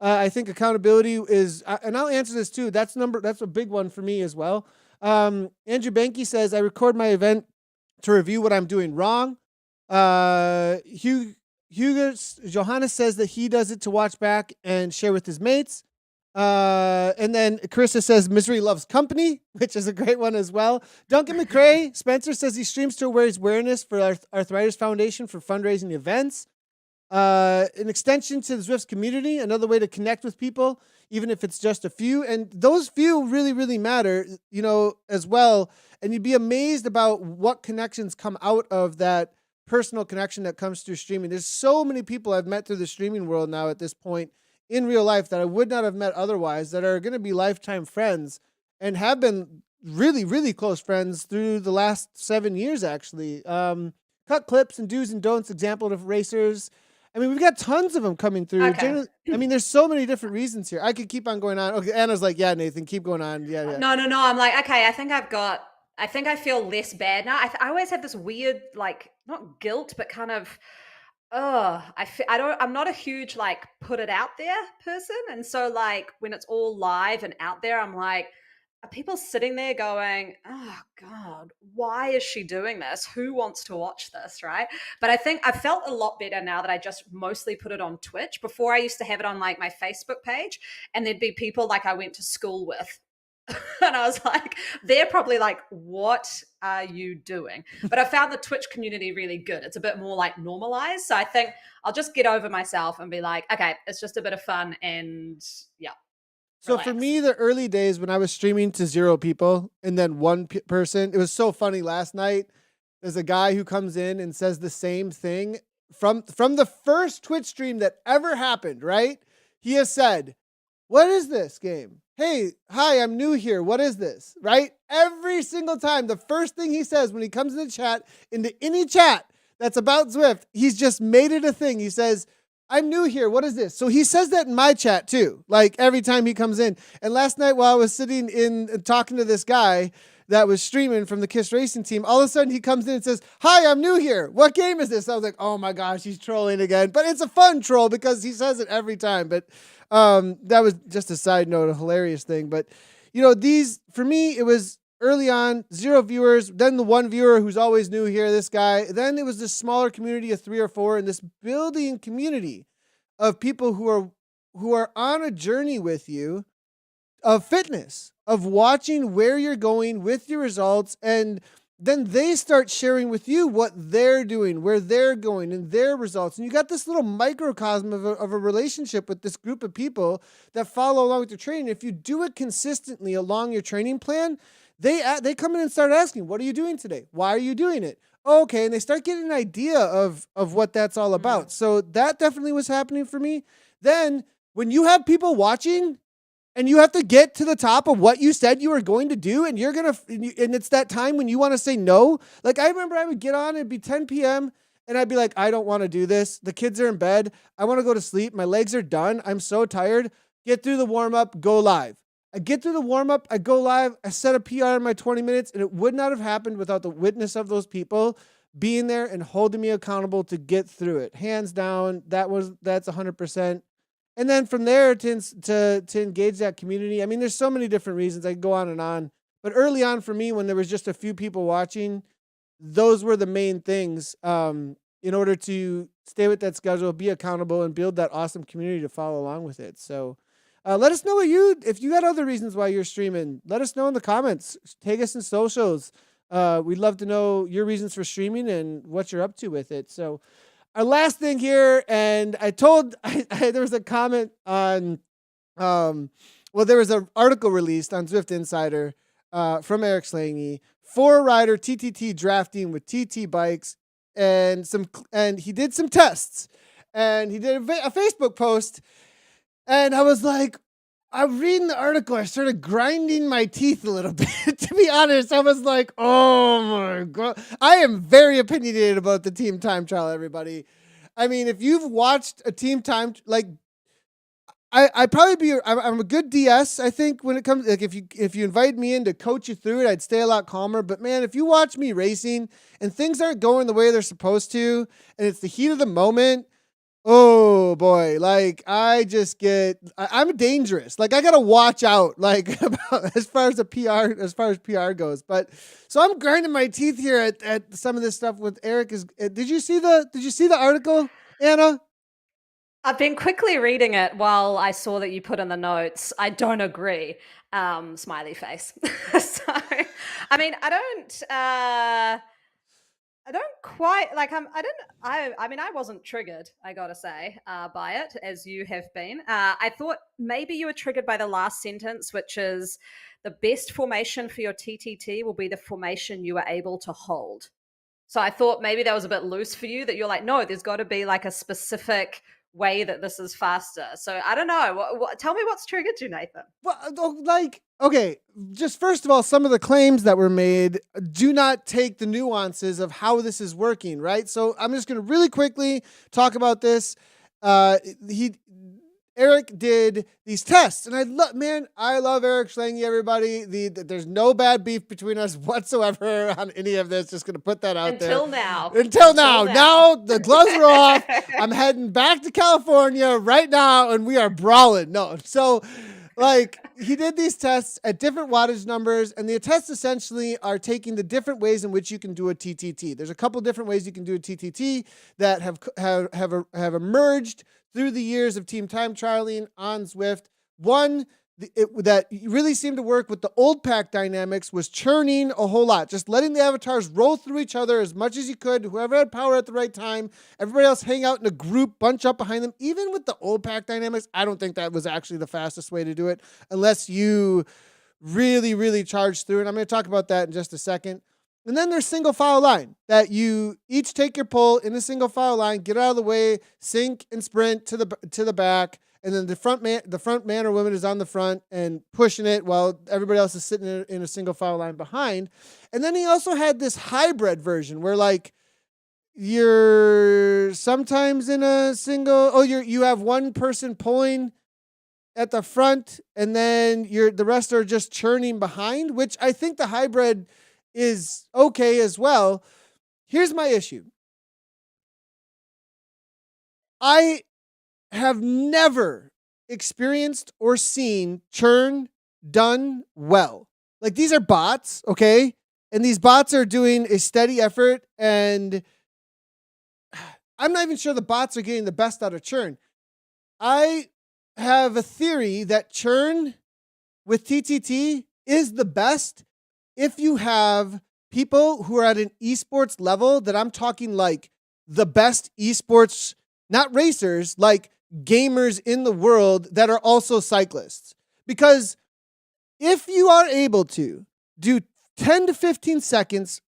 I think accountability is, and I'll answer this too. That's a big one for me as well. Andrew Banky says, I record my event to review what I'm doing wrong. Hugo Johannes says that he does it to watch back and share with his mates. And then Carissa says misery loves company, which is a great one as well. Duncan McCrae, Spencer says he streams to raise awareness for Arthritis Foundation for fundraising events. An extension to the Zwift's community, another way to connect with people, even if it's just a few. And those few really, really matter, as well. And you'd be amazed about what connections come out of that personal connection that comes through streaming. There's so many people I've met through the streaming world now at this point in real life that I would not have met otherwise, that are going to be lifetime friends and have been really, really close friends through the last 7 years, actually. Cut clips and do's and don'ts, example of racers. I mean, we've got tons of them coming through. Okay. There's so many different reasons here. I could keep on going on. Okay, Anna's like, yeah, Nathan, keep going on. Yeah. No. I'm like, okay, I think I feel less bad now. I always have this weird, like, not guilt, but kind of, I'm not a huge, like, put it out there person. And so, like, when it's all live and out there, I'm like, are people sitting there going, oh God, why is she doing this? Who wants to watch this, right? But I think I felt a lot better now that I just mostly put it on Twitch. Before I used to have it on like my Facebook page, and there'd be people like I went to school with. And I was like, they're probably like, what are you doing? But I found the Twitch community really good. It's a bit more like normalized. So I think I'll just get over myself and be like, okay, it's just a bit of fun, and yeah. So for me, the early days when I was streaming to 0 people and then one person, it was so funny. Last night, there's a guy who comes in and says the same thing from the first Twitch stream that ever happened, right? He has said, what is this game? Hey, hi, I'm new here. What is this? Right? Every single time, the first thing he says when he comes into any chat that's about Zwift, he's just made it a thing. He says, I'm new here. What is this? So he says that in my chat too, like every time he comes in. And last night while I was sitting in talking to this guy that was streaming from the KISS Racing team, all of a sudden he comes in and says, hi, I'm new here. What game is this? I was like, oh my gosh, he's trolling again. But it's a fun troll because he says it every time. But that was just a side note, a hilarious thing. But, for me, it was early on, 0 viewers, then the 1 viewer who's always new here, this guy. Then it was this smaller community of 3 or 4, and this building community of people who are on a journey with you of fitness, of watching where you're going with your results, and then they start sharing with you what they're doing, where they're going, and their results. And you got this little microcosm of a relationship with this group of people that follow along with your training. If you do it consistently along your training plan, they come in and start asking, what are you doing today? Why are you doing it? Oh, okay. And they start getting an idea of what that's all about. Mm-hmm. So that definitely was happening for me. Then when you have people watching and you have to get to the top of what you said you were going to do, and and it's that time when you want to say no. Like I remember I would get on, it'd be 10 p.m. and I'd be like, I don't want to do this. The kids are in bed. I want to go to sleep. My legs are done. I'm so tired. Get through the warm up, go live. I get through the warm-up, I go live, I set a PR in my 20 minutes, and it would not have happened without the witness of those people being there and holding me accountable to get through it. Hands down, that's 100%. And then from there to engage that community, I mean, there's so many different reasons. I can go on and on. But early on for me, when there was just a few people watching, those were the main things in order to stay with that schedule, be accountable, and build that awesome community to follow along with it. So let us know if you got other reasons why you're streaming. Let us know in the comments. Tag us in socials. We'd love to know your reasons for streaming and what you're up to with it. So our last thing here, and there was a comment on, there was an article released on Zwift Insider from Eric Slangy, 4-rider TTT drafting with TT bikes, and he did some tests, and he did a Facebook post. And I was like, I'm reading the article. I started grinding my teeth a little bit. To be honest, I was like, oh my God. I am very opinionated about the team time trial, everybody. I mean, if you've watched a team time, like, I'm a good DS. I think when it comes, like, if you invite me in to coach you through it, I'd stay a lot calmer. But man, if you watch me racing and things aren't going the way they're supposed to, and it's the heat of the moment, oh boy, like I'm dangerous. Like I gotta watch out, like about, as far as PR goes. But so I'm grinding my teeth here at some of this stuff with Eric. Did you see the article, Anna? I've been quickly reading it while I saw that you put in the notes. I don't agree. Smiley face. So, I mean, I don't quite like. I don't. I mean, I wasn't triggered. I gotta say, by it as you have been. I thought maybe you were triggered by the last sentence, which is the best formation for your TTT will be the formation you are able to hold. So I thought maybe that was a bit loose for you. That you're like, no, there's got to be like a specific way that this is faster. So I don't know. Tell me what's triggered you, Nathan. Well, like, okay, just first of all, some of the claims that were made do not take the nuances of how this is working, right? So I'm just going to really quickly talk about this. Eric did these tests, and I love Eric Schlange, everybody. There's no bad beef between us whatsoever on any of this. Just going to put that out there. Until now. Now the gloves are off. I'm heading back to California right now, and we are brawling. No, so like he did these tests at different wattage numbers, and the tests essentially are taking the different ways in which you can do a TTT. There's a couple different ways you can do a TTT that have emerged through the years of team time trialing on Zwift. One that really seemed to work with the old pack dynamics was churning a whole lot, just letting the avatars roll through each other as much as you could. Whoever had power at the right time, everybody else hang out in a group, bunch up behind them. Even with the old pack dynamics, I don't think that was actually the fastest way to do it unless you really, really charge through. And I'm going to talk about that in just a second. And then there's single file line that you each take your pull in a single file line, get out of the way, sync and sprint to the back. And then the front man or woman is on the front and pushing it while everybody else is sitting in a single file line behind. And then he also had this hybrid version where like you're sometimes in a single, you have one person pulling at the front and then the rest are just churning behind, which I think the hybrid is okay as well. Here's my issue. I have never experienced or seen churn done well. Like these are bots, okay? And these bots are doing a steady effort, and I'm not even sure the bots are getting the best out of churn. I have a theory that churn with TTT is the best if you have people who are at an esports level that I'm talking like the best esports, not racers, like gamers in the world that are also cyclists. Because if you are able to do 10 to 15 seconds,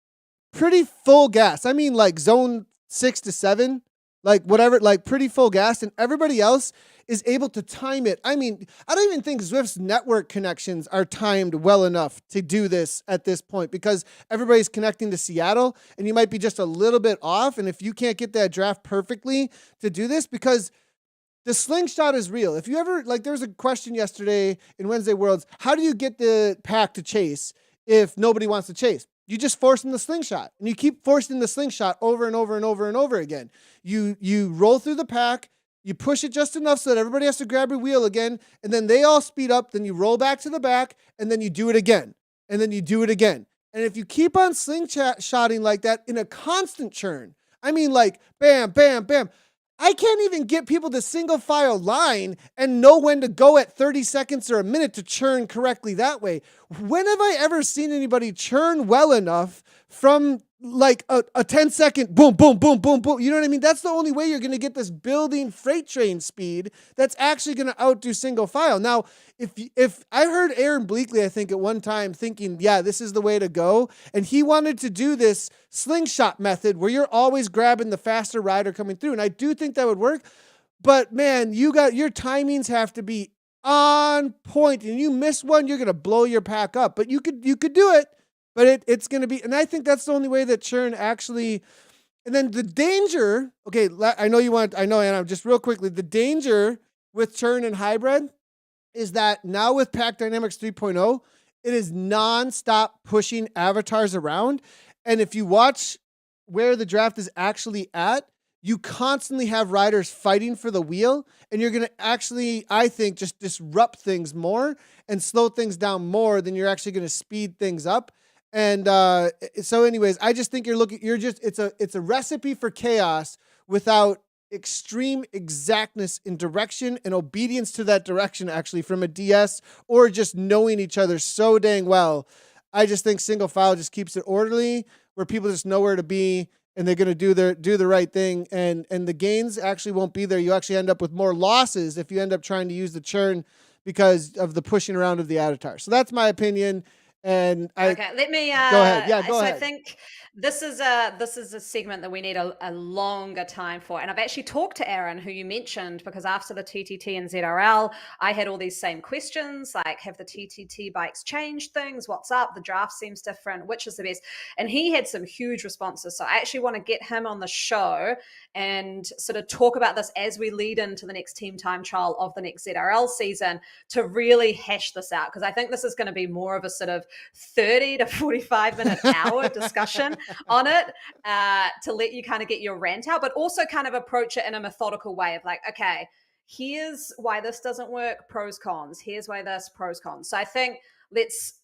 pretty full gas, I mean like zone 6 to 7, like whatever, like pretty full gas, and everybody else is able to time it. I mean, I don't even think Zwift's network connections are timed well enough to do this at this point because everybody's connecting to Seattle and you might be just a little bit off. And if you can't get that draft perfectly to do this, because the slingshot is real. If you ever, like there was a question yesterday in Wednesday Worlds, how do you get the pack to chase if nobody wants to chase? You just force them the slingshot and you keep forcing the slingshot over and over and over and over again. You roll through the pack, you push it just enough so that everybody has to grab your wheel again, and then they all speed up, then you roll back to the back, and then you do it again, and then you do it again. And if you keep on slingshotting like that in a constant churn, I mean like bam, bam, bam, I can't even get people to single file line and know when to go at 30 seconds or a minute to churn correctly that way. When have I ever seen anybody churn well enough from like a 10-second boom, boom, boom, boom, boom? You know what I mean? That's the only way you're going to get this building freight train speed that's actually going to outdo single file. Now, if I heard Aaron Bleakley, I think at one time thinking, yeah, this is the way to go. And he wanted to do this slingshot method where you're always grabbing the faster rider coming through. And I do think that would work. But man, your timings have to be on point, and you miss one, you're gonna blow your pack up. But you could do it, but it's gonna be, and I think that's the only way that churn actually. And then the danger. Okay, I know you want. I know, Anna. Just real quickly, the danger with churn and hybrid is that now with Pack Dynamics 3.0, it is nonstop pushing avatars around, and if you watch where the draft is actually at, you constantly have riders fighting for the wheel, and you're going to actually, I think, just disrupt things more and slow things down more than you're actually going to speed things up. And so anyways, I just think it's a recipe for chaos without extreme exactness in direction and obedience to that direction, actually, from a DS or just knowing each other so dang well. I just think single file just keeps it orderly, where people just know where to be, and they're going to do the right thing, and the gains actually won't be there. You actually end up with more losses if you end up trying to use the churn because of the pushing around of the avatar. So that's my opinion. And okay, let me go ahead. Yeah, go ahead. I think this is a segment that we need a longer time for. And I've actually talked to Aaron, who you mentioned, because after the TTT and ZRL, I had all these same questions, like, have the TTT bikes changed things? What's up? The draft seems different. Which is the best? And he had some huge responses. So I actually want to get him on the show and sort of talk about this as we lead into the next team time trial of the next ZRL season, to really hash this out. Because I think this is going to be more of a sort of 30 to 45 minute hour discussion on it, to let you kind of get your rant out, but also kind of approach it in a methodical way of like, okay, here's why this doesn't work, pros, cons. Here's why this, pros, cons. So I think let's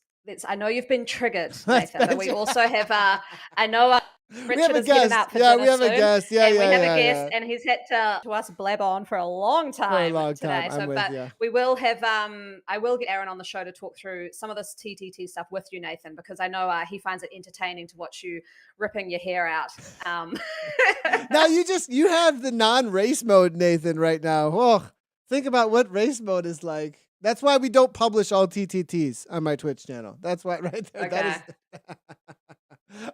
I know you've been triggered, Nathan, but we also have I know Richard is getting out for dinner we have soon, a guest. Yeah, and yeah, we have yeah, a guest, yeah. and he's had to us blab on for a long time today. I'm So, with but you. we will have I will get Aaron on the show to talk through some of this TTT stuff with you, Nathan, because I know he finds it entertaining to watch you ripping your hair out. Now you have the non-race mode, Nathan, right now. Oh, think about what race mode is like. That's why we don't publish all TTTs on my Twitch channel. That's why right there. Okay. That is.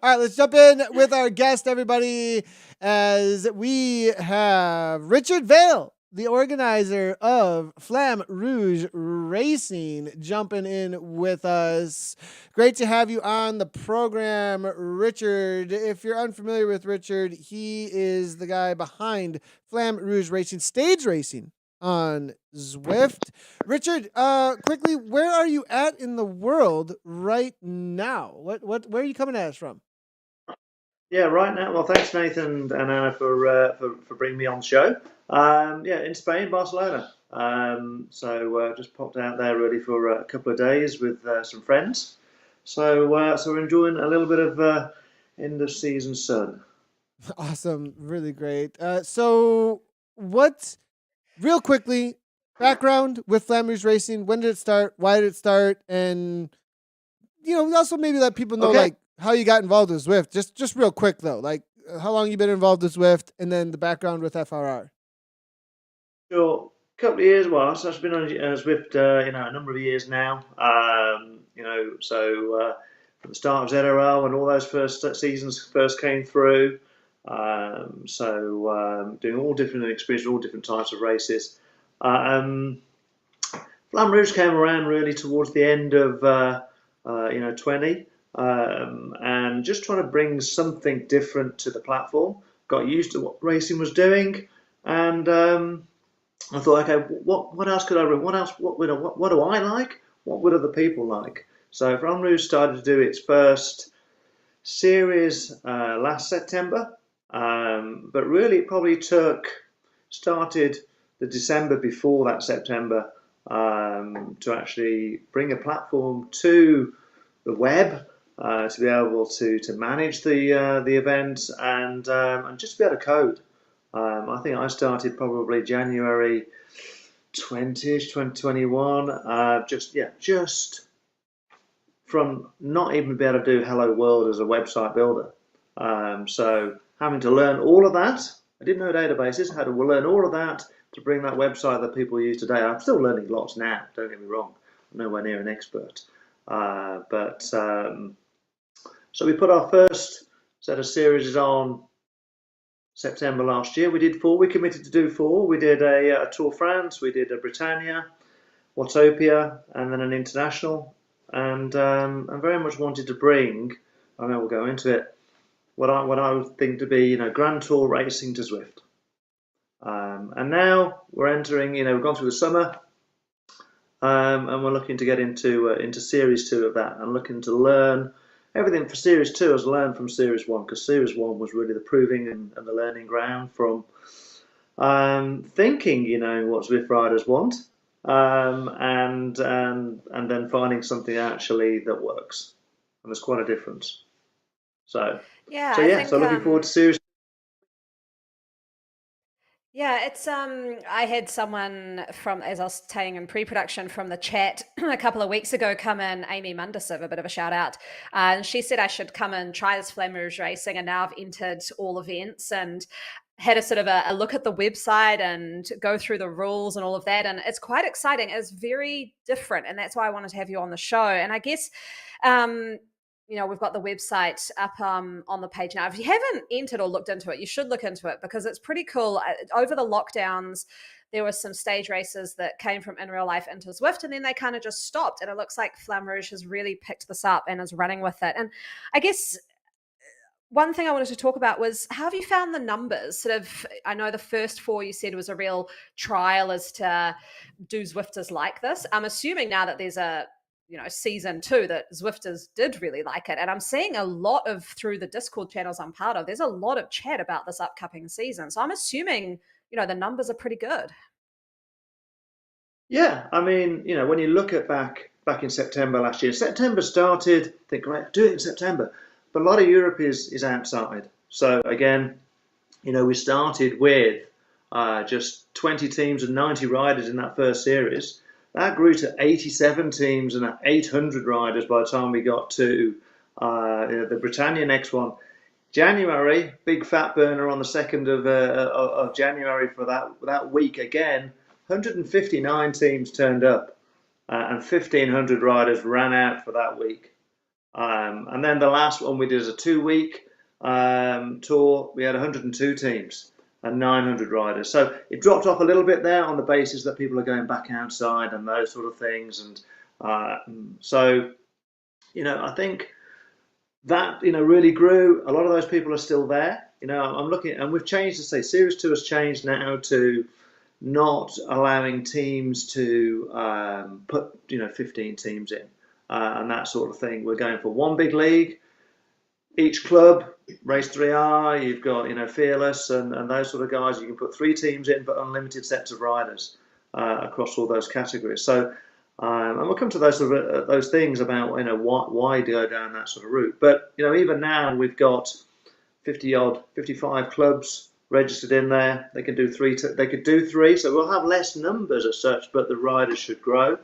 All right, let's jump in with our guest, everybody, as we have Richard Vale, the organizer of Flamme Rouge Racing, jumping in with us. Great to have you on the program, Richard. If you're unfamiliar with Richard, he is the guy behind Flamme Rouge Racing, stage racing on Zwift. Richard, quickly, where are you at in the world right now? Where are you coming at us from? Yeah, right now. Well, thanks, Nathan and Anna, for bringing me on the show. Yeah, in Spain, Barcelona. So just popped out there really for a couple of days with some friends. So we're enjoying a little bit of end of season sun. Awesome, really great. So what? Real quickly, background with Flamme Rouge Racing. When did it start? Why did it start? And also maybe let people know like how you got involved with Zwift. Just real quick though, like how long you been involved with Zwift, and then the background with FRR. Sure, a couple of years. Well, so I've been on Zwift, a number of years now. So from the start of ZRL when all those first seasons first came through. Doing all different experiences, all different types of races. Flamme Rouge came around really towards the end of 20, and just trying to bring something different to the platform. Got used to what racing was doing, and I thought, okay, what else could I bring? What else? What do I like? What would other people like? So Flamme Rouge started to do its first series last September. But really, it probably started the December before that September to actually bring a platform to the web to be able to manage the event and just be able to code. I think I started probably January 20-ish, 2021. Just from not even be able to do Hello World as a website builder. So having to learn all of that. I didn't know databases, had to learn all of that to bring that website that people use today. I'm still learning lots now, don't get me wrong. I'm nowhere near an expert. So we put our first set of series on September last year. We did 4. We committed to do 4. We did a Tour France, we did a Britannia, Watopia, and then an international. And I very much wanted to bring, I know we'll go into it, what I would think to be, Grand Tour racing to Zwift. And now we're entering, we've gone through the summer, and we're looking to get into Series 2 of that, and looking to learn everything for Series 2 as learned from Series 1, because Series 1 was really the proving and the learning ground from thinking you know what Zwift riders want, and then finding something actually that works, and there's quite a difference. So so looking forward to Series. Yeah, it's I had someone from, as I was saying in pre-production, from the chat a couple of weeks ago come in, Amy Mundisov, a bit of a shout out. And she said I should come and try this Flamme Rouge racing, and now I've entered all events and had a sort of a look at the website and go through the rules and all of that. And it's quite exciting. It's very different. And that's why I wanted to have you on the show. And I guess we've got the website up on the page now. If you haven't entered or looked into it, you should look into it, because it's pretty cool. Over the lockdowns, there were some stage races that came from in real life into Zwift, and then they kind of just stopped. And it looks like Flamme Rouge has really picked this up and is running with it. And I guess one thing I wanted to talk about was, how have you found the numbers? Sort of, I know the first 4 you said was a real trial as to do Zwifters like this. I'm assuming now that there's a season 2 that Zwifters did really like it. And I'm seeing a lot of, through the Discord channels I'm part of, there's a lot of chat about this upcoming season. So I'm assuming, the numbers are pretty good. Yeah, I mean, when you look at back in September last year, September started, think, right, do it in September. But a lot of Europe is outside. So again, we started with just 20 teams and 90 riders in that first series. That grew to 87 teams and 800 riders by the time we got to the Britannia next one. January, big fat burner on the 2nd of January for that week again. 159 teams turned up, and 1,500 riders ran out for that week. And then the last one we did as a 2-week tour. We had 102 teams and 900 riders. So it dropped off a little bit there on the basis that people are going back outside and those sort of things. And so, I think that, really grew. A lot of those people are still there. I'm looking, and we've changed to say Series 2 has changed now to not allowing teams to put, 15 teams in and that sort of thing. We're going for one big league. Each club, Race 3R, you've got, Fearless and those sort of guys. You can put 3 teams in, but unlimited sets of riders across all those categories. So, and we'll come to those sort of those things about, why do I go down that sort of route. But, even now we've got 55 clubs registered in there. They can do 3. They could do 3. So we'll have less numbers as such, but the riders should grow.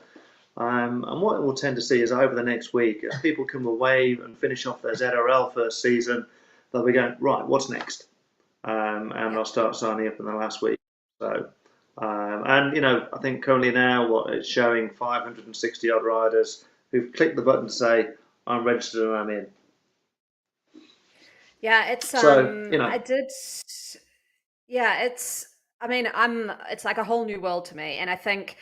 And what we'll tend to see is over the next week, as people come away and finish off their ZRL first season, they'll be going, right, what's next? And they'll start signing up in the last week. So, and, I think currently now it's showing 560 odd riders who've clicked the button to say, I'm registered and I'm in. Yeah, it's, so, it's like a whole new world to me. And I think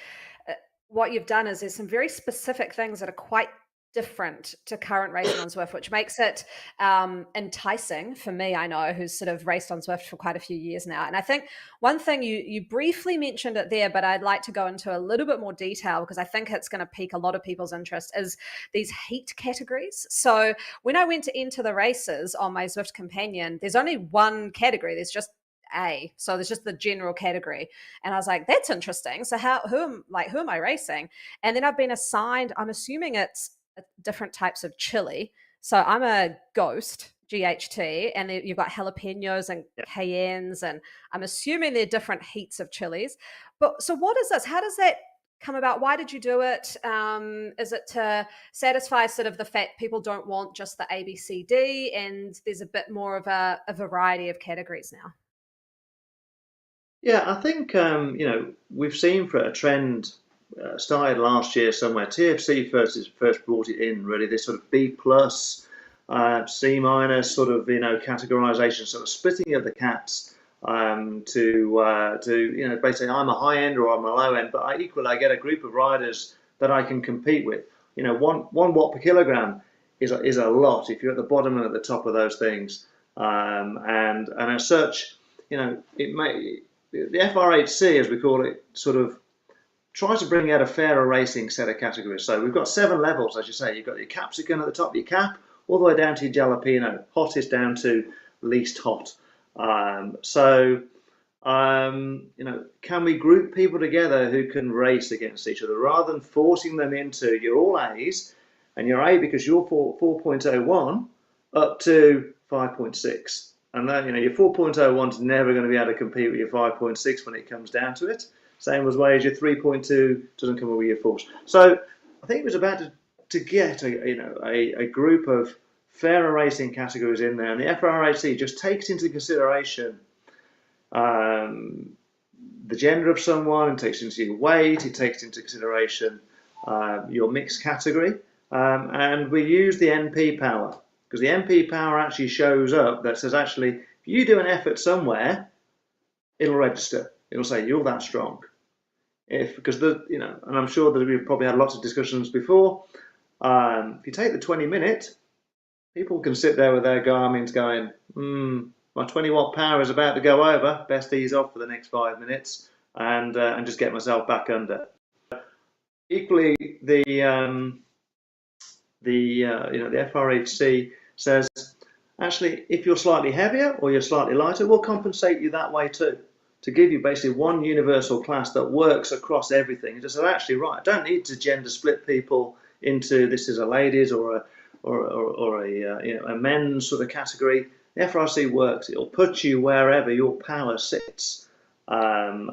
what you've done is there's some very specific things that are quite different to current racing on Zwift, which makes it enticing for me, I know, who's sort of raced on Zwift for quite a few years now. And I think one thing you briefly mentioned it there, but I'd like to go into a little bit more detail because I think it's going to pique a lot of people's interest, is these heat categories. So when I went to enter the races on my Zwift Companion, there's only one category. There's just A. So there's just the general category. And I was like, that's interesting. So who am I racing? And then I've been assigned, I'm assuming it's different types of chili. So I'm a Ghost, GHT, and you've got jalapenos and cayennes, and I'm assuming they're different heats of chilies. But so what is this? How does that come about? Why did you do it? Is it to satisfy sort of the fact people don't want just the ABCD, and there's a bit more of a variety of categories now? Yeah, I think, we've seen for a trend started last year somewhere. TFC first brought it in, really, this sort of B plus, C minus sort of, categorization, sort of splitting of the cats to basically I'm a high end or I'm a low end, but I get a group of riders that I can compete with. 1 watt per kilogram is a lot if you're at the bottom and at the top of those things, and as such, it may the FRHC, as we call it, sort of tries to bring out a fairer racing set of categories. So we've got 7 levels, as you say. You've got your capsicum at the top, your cap, all the way down to your jalapeno, hottest down to least hot. Can we group people together who can race against each other rather than forcing them into you're all A's and you're A because you're 4.01 up to 5.6. And then, your 4.01 is never going to be able to compete with your 5.6 when it comes down to it. Same as way as your 3.2 doesn't come up with your 4. So I think it was about to get a group of fairer racing categories in there, and the FRHC just takes into consideration the gender of someone, and takes into your weight, it takes into consideration your mixed category, and we use the NP power, because the NP power actually shows up that says actually if you do an effort somewhere, it'll register. It'll say you're that strong. Because and I'm sure that we've probably had lots of discussions before. If you take the 20-minute, people can sit there with their Garmin's going, my 20 watt power is about to go over. Best ease off for the next 5 minutes and just get myself back under. Equally, the FRHC says actually if you're slightly heavier or you're slightly lighter, we'll compensate you that way too, to give you basically one universal class that works across everything. It just says actually right, I don't need to gender split people into this is a ladies or a men's sort of category. The FRC works. It'll put you wherever your power sits. Okay,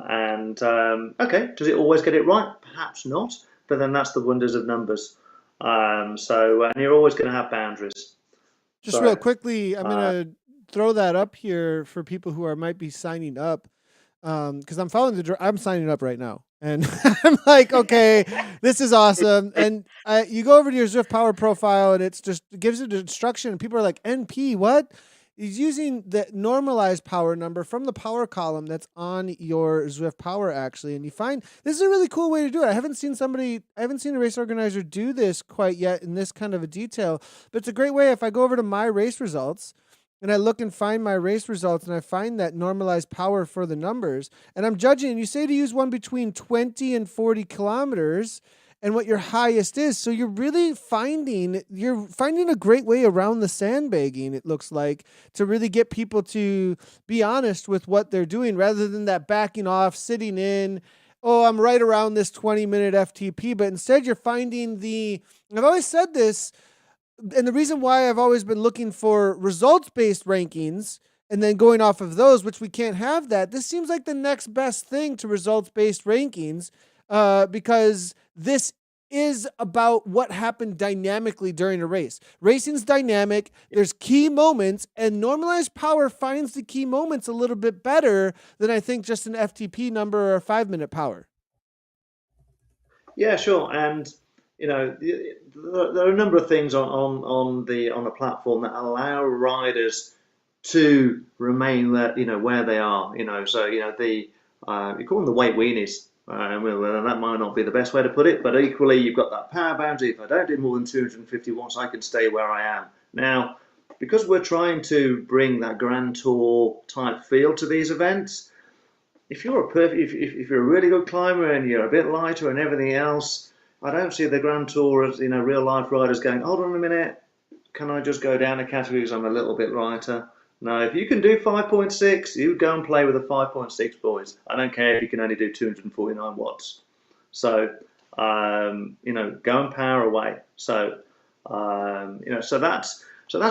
does it always get it right? Perhaps not, but then that's the wonders of numbers. And you're always going to have boundaries. Just real quickly, I'm going to throw that up here for people who might be signing up, because I'm following I'm signing up right now. And I'm like, okay, this is awesome. And you go over to your Zwift Power profile, and it gives you the instruction. And people are like, NP, what? He's using the normalized power number from the power column that's on your Zwift Power, actually. And you find this is a really cool way to do it. I haven't seen a race organizer do this quite yet in this kind of a detail. But it's a great way. If I go over to my race results, and I look and find my race results, and I find that normalized power for the numbers, and I'm judging, and you say to use one between 20 and 40 kilometers and what your highest is. So you're really finding a great way around the sandbagging, it looks like, to really get people to be honest with what they're doing rather than that backing off, sitting in, oh, I'm right around this 20-minute FTP. But instead you're finding I've always said this, and the reason why I've always been looking for results-based rankings and then going off of those, which we can't have that, this seems like the next best thing to results-based rankings, because this is about what happened dynamically during a race. Racing's dynamic, there's key moments, and normalized power finds the key moments a little bit better than I think just an FTP number or a 5-minute power. Yeah, sure. And there are a number of things on the platform that allow riders to remain where they are. So you call them the weight weenies. Well, that might not be the best way to put it, but equally you've got that power boundary. If I don't do more than 250 watts, I can stay where I am. Now, because we're trying to bring that Grand Tour type feel to these events, if you're if you're a really good climber and you're a bit lighter and everything else, I don't see the Grand Tour as real life riders going, hold on a minute, can I just go down a category because I'm a little bit lighter? No, if you can do 5.6, you go and play with the 5.6 boys. I don't care if you can only do 249 watts. So, go and power away. So, so that's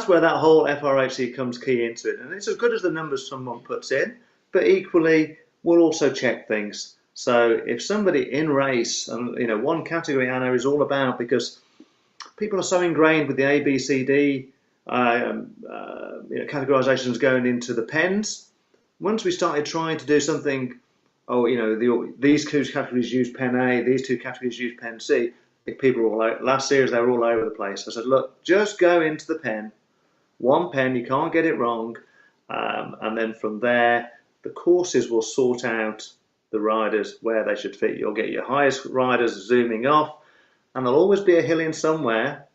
where that whole FRHC comes key into it. And it's as good as the numbers someone puts in, but equally, we'll also check things. So if somebody in race, and one category Anna is all about, because people are so ingrained with the A, B, C, D, categorizations going into the pens. Once we started trying to do something, these two categories use pen A, these two categories use pen C. People were all out. Last series they were all over the place. I said, look, just go into the pen, one pen, you can't get it wrong, and then from there the courses will sort out the riders where they should fit. You'll get your highest riders zooming off, and there'll always be a hill in somewhere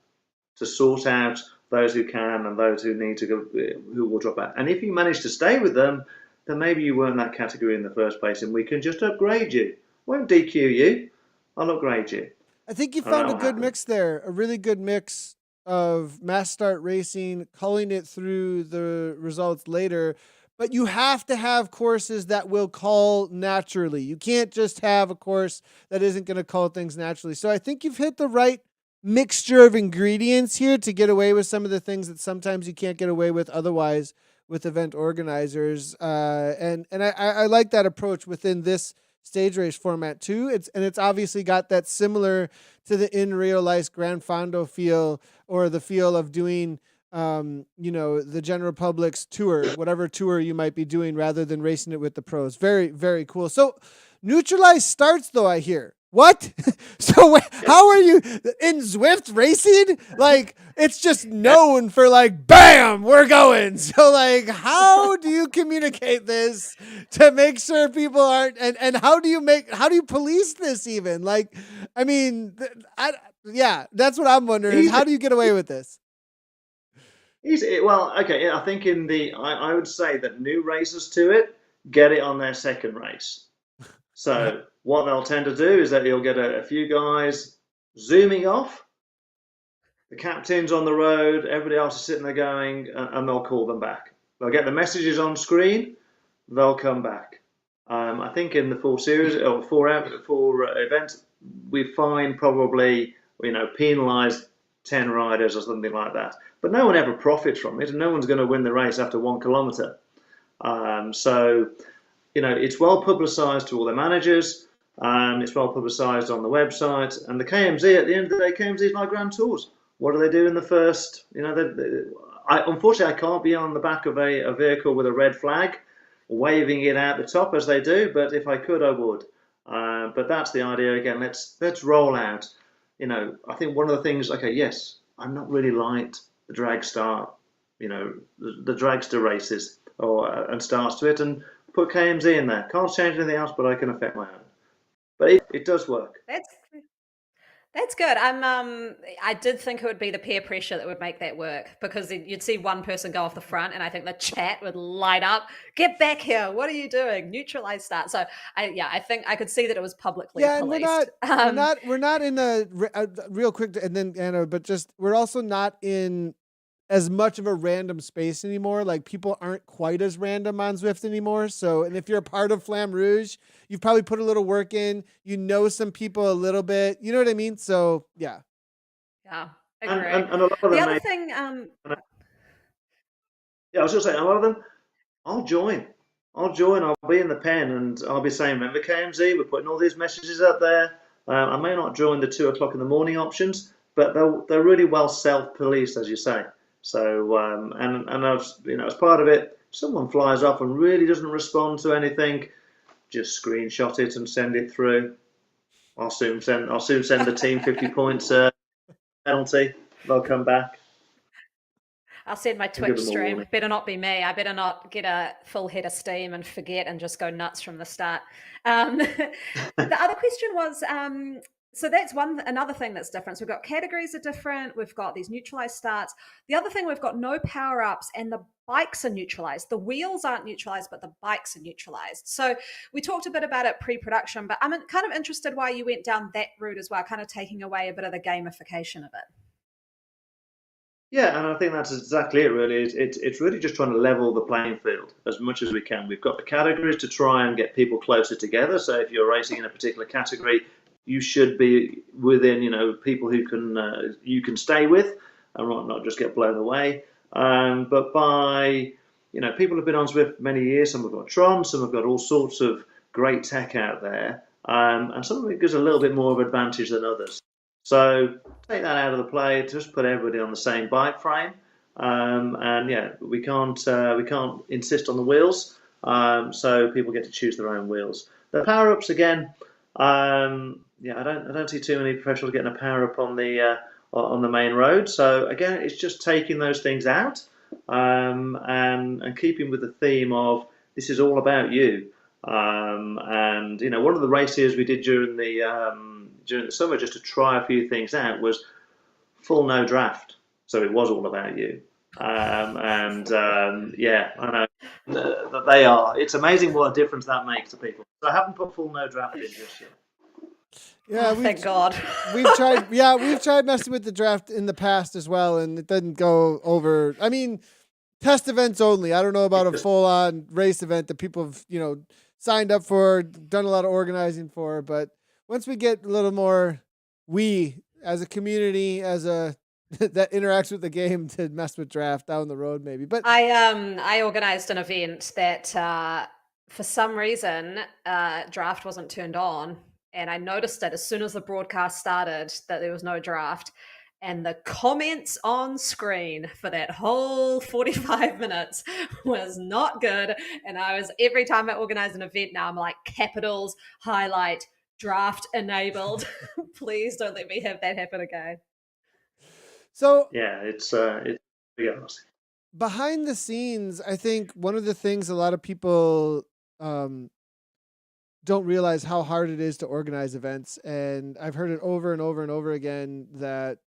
to sort out those who can and those who need to go, who will drop out. And if you manage to stay with them, then maybe you weren't that category in the first place, and we can just upgrade you. Won't DQ you. I'll upgrade you. I think you found a good mix there, a really good mix of mass start racing, culling it through the results later. But you have to have courses that will cull naturally. You can't just have a course that isn't going to cull things naturally. So I think you've hit the right mixture of ingredients here to get away with some of the things that sometimes you can't get away with otherwise with event organizers. And I like that approach within this stage race format too. It's obviously got that similar to the in real life Gran Fondo feel, or the feel of doing the General Public's tour, whatever tour you might be doing, rather than racing it with the pros. Very, very cool. So neutralized starts though, I hear. What? So how are you in Zwift racing? Like, it's just known for like, bam, we're going. So like, how do you communicate this to make sure people aren't, and how do you police this even? Like, I mean, that's what I'm wondering is how do you get away with this? Well, okay, I think I would say that new racers to it get it on their second race. So what they'll tend to do is that you'll get a few guys zooming off. The captain's on the road, everybody else is sitting there going, and they'll call them back. They'll get the messages on screen, they'll come back. I think in the four events, we find probably, penalised 10 riders or something like that. But no one ever profits from it, and no one's going to win the race after 1 kilometre. It's well publicised to all the managers, it's well publicised on the website, and the KMZ, at the end of the day, KMZ is like Grand Tours. What do they do in the first? Unfortunately, I can't be on the back of a vehicle with a red flag, waving it out the top as they do, but if I could, I would. But that's the idea again. Let's roll out. I think one of the things, yes, I'm not really liked the drag start, the dragster races and starts to it, and put KMZ in there. Can't change anything else, but I can affect my own. But it does work. That's good. I did think it would be the peer pressure that would make that work, because you'd see one person go off the front, and I think the chat would light up. Get back here! What are you doing? Neutralize start. So I think I could see that it was publicly policed. We're not in a real quick, and then Anna, but just we're also not in as much of a random space anymore. Like, people aren't quite as random on Zwift anymore. So, and if you're a part of Flamme Rouge, you've probably put a little work in, some people a little bit, you know what I mean? So yeah. Yeah. Agree. And a lot of them, the other thing, I was going to say, a lot of them, I'll join, I'll be in the pen, and I'll be saying, remember KMZ, we're putting all these messages up there. I may not join the 2 o'clock in the morning options, but they're really well self-policed, as you say. So, and as part of it, someone flies off and really doesn't respond to anything, just screenshot it and send it through. I'll soon send the team 50 points penalty. They'll come back. I'll send my Twitch stream. Better not be me. I better not get a full head of steam and forget and just go nuts from the start. The other question was, so that's another thing that's different. So we've got categories are different. We've got these neutralized starts. The other thing, we've got no power-ups, and the bikes are neutralized. The wheels aren't neutralized, but the bikes are neutralized. So we talked a bit about it pre-production, but I'm kind of interested why you went down that route as well, kind of taking away a bit of the gamification of it. Yeah, and I think that's exactly it, really. It's really just trying to level the playing field as much as we can. We've got the categories to try and get people closer together. So if you're racing in a particular category, you should be within, people who you can stay with and not just get blown away. But by, people have been on Zwift many years. Some have got Tron, some have got all sorts of great tech out there. And some of it gives a little bit more of advantage than others. So take that out of the play, just put everybody on the same bike frame. We can't insist on the wheels. So people get to choose their own wheels. The power-ups, again, I don't see too many professionals getting a power up on the main road. So again, it's just taking those things out and keeping with the theme of this is all about you. And one of the races we did during the summer, just to try a few things out, was full no draft. So it was all about you. Yeah, I know that they are. It's amazing what a difference that makes to people. So I haven't put full no draft in just yet. Yeah, thank God. We've tried. Yeah, we've tried messing with the draft in the past as well, and it didn't go over. I mean, test events only. I don't know about a full-on race event that people have, signed up for, done a lot of organizing for. But once we get a little more, we as a community, as a that interacts with the game, to mess with draft down the road, maybe. But I organized an event that for some reason draft wasn't turned on, and I noticed it as soon as the broadcast started that there was no draft. And the comments on screen for that whole 45 minutes was not good. And every time I organize an event now, I'm like, capitals, highlight, draft enabled. Please don't let me have that happen again. So yeah, it's behind the scenes, I think one of the things a lot of people don't realize how hard it is to organize events. And I've heard it over and over and over again that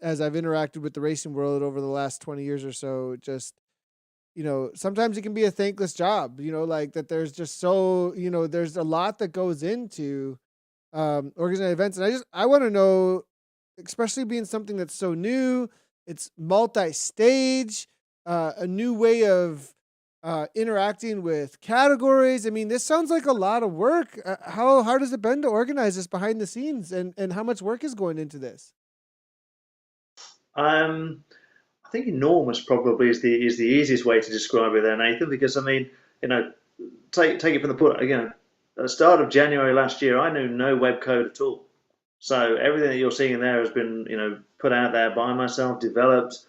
as I've interacted with the racing world over the last 20 years or so, just, sometimes it can be a thankless job, like that there's just there's a lot that goes into organizing events. And I want to know, especially being something that's so new, it's multi-stage, a new way of interacting with categories. I mean, this sounds like a lot of work. How hard has it been to organize this behind the scenes, and how much work is going into this? I think enormous probably is the easiest way to describe it there, Nathan, because I mean, take it from the point again. At the start of January last year, I knew no web code at all. So everything that you're seeing there has been, put out there by myself, developed,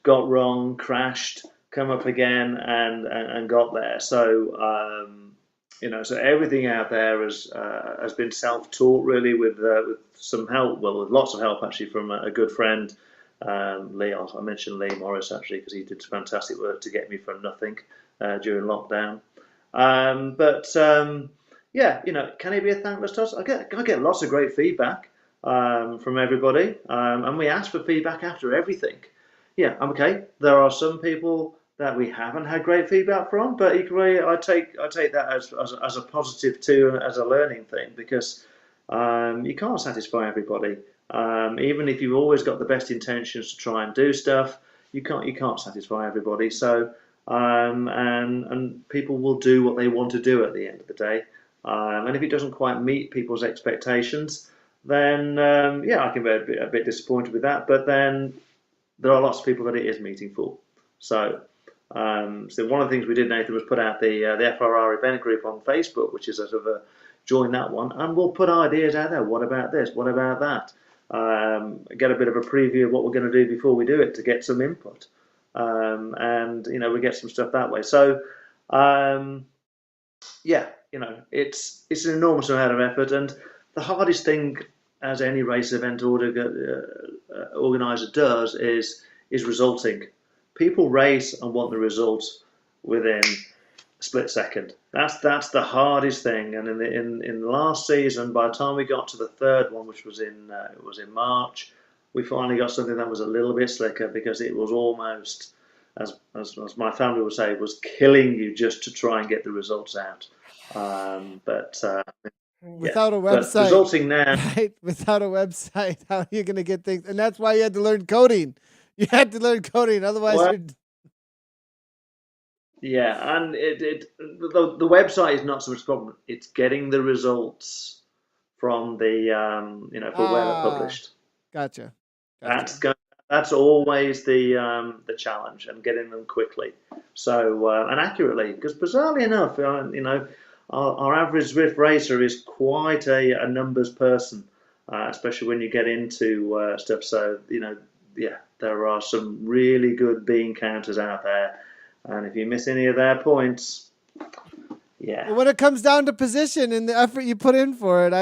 got wrong, crashed, come up again, and got there. So so everything out there has been self-taught really, with some help, well, with lots of help actually from a good friend. Lee, I mentioned Lee Morris actually, because he did fantastic work to get me from nothing during lockdown. Yeah, can it be a thankless task? I get lots of great feedback from everybody, and we ask for feedback after everything. Yeah, okay. There are some people that we haven't had great feedback from, but equally, I take that as a positive too, as a learning thing, because you can't satisfy everybody. Even if you've always got the best intentions to try and do stuff, you can't satisfy everybody. So and people will do what they want to do at the end of the day. And if it doesn't quite meet people's expectations, then I can be a bit disappointed with that. But then there are lots of people that it is meeting for. So one of the things we did, Nathan, was put out the FRR event group on Facebook, which is a sort of join that one, and we'll put ideas out there. What about this? What about that? Get a bit of a preview of what we're going to do before we do it, to get some input, and we get some stuff that way. So it's an enormous amount of effort, and the hardest thing, as any race event organizer does, is resulting. People race and want the results within a split second. That's the hardest thing. And in the last season, by the time we got to the third one, which was in March, we finally got something that was a little bit slicker, because it was almost, as my family would say, was killing you just to try and get the results out. Without a website, but resulting now, right? Without a website, how are you going to get things? And that's why you had to learn coding. You had to learn coding, otherwise. Yeah, and the website is not so much a problem. It's getting the results from the for where they're published. Gotcha. That's always the challenge, and getting them quickly, so and accurately. Because bizarrely enough, our average Zwift racer is quite a numbers person, especially when you get into stuff. So there are some really good bean counters out there, and if you miss any of their points, Yeah. When it comes down to position and the effort you put in for it,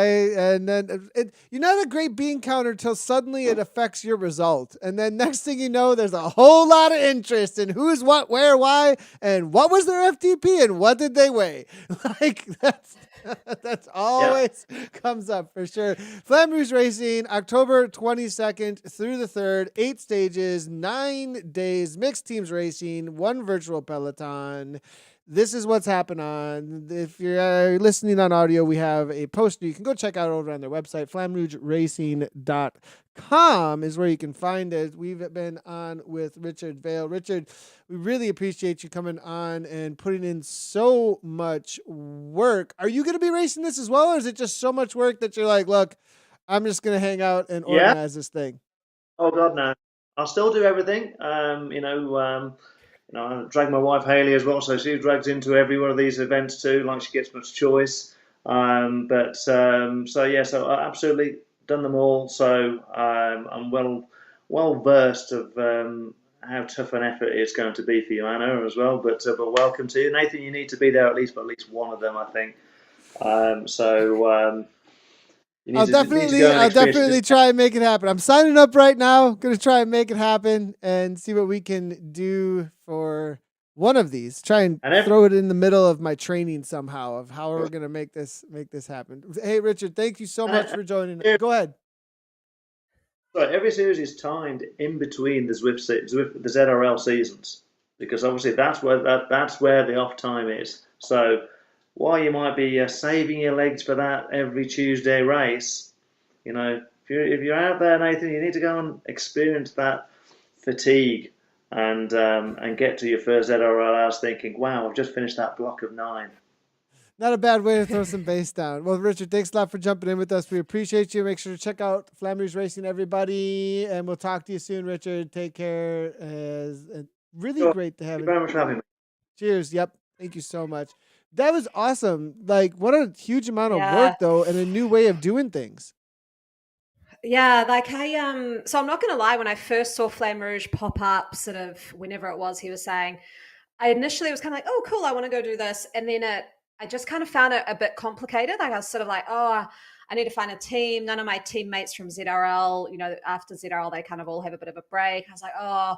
you're not a great bean counter till suddenly it affects your result, and then next thing you know, there's a whole lot of interest in who's what, where, why, and what was their FTP and what did they weigh. Like that's always comes up for sure. Flamme Rouge Racing, October 22nd through the 3rd, 8 stages, 9 days, mixed teams racing, 1 virtual peloton. This is what's happened on. If you're listening on audio, we have a poster you can go check out over on their website. FlammeRougeRacing.com is where you can find it. We've been on with Richard Vale. Richard, we really appreciate you coming on and putting in so much work. Are you going to be racing this as well, or is it just so much work that you're like, look, I'm just going to hang out and organize this thing? Oh, God, no. I'll still do everything. I drag my wife Haley as well, so she drags into every one of these events too, like she gets much choice. So I absolutely done them all. So I'm well versed of how tough an effort it's going to be for you, Anna, as well. But welcome to you, Nathan. You need to be there at least one of them, I think. I'll definitely try and make it happen. I'm signing up right now. Going to try and make it happen and see what we can do for one of these. Try and throw it in the middle of my training somehow of how we're going to make this happen. Hey, Richard, thank you so much for joining. Go ahead. So every series is timed in between the the ZRL seasons, because obviously that's where the off time is. So while you might be saving your legs for that every Tuesday race, if you're out there, Nathan, you need to go and experience that fatigue and get to your first ZRL hours thinking, wow, I've just finished that block of 9. Not a bad way to throw some bass down. Well, Richard, thanks a lot for jumping in with us. We appreciate you. Make sure to check out Flamme Rouge Racing, everybody, and we'll talk to you soon, Richard. Take care. Really great to have you. Thank you very much for having me. Cheers. Yep. Thank you so much. That was awesome. Like, what a huge amount of work, though, and a new way of doing things. Yeah, so I'm not going to lie, when I first saw Flamme Rouge pop up, sort of whenever it was he was saying, I initially was kind of like, oh, cool, I want to go do this. And then I just kind of found it a bit complicated. Like I was sort of like, oh, I need to find a team. None of my teammates from ZRL, after ZRL, they kind of all have a bit of a break. I was like, oh,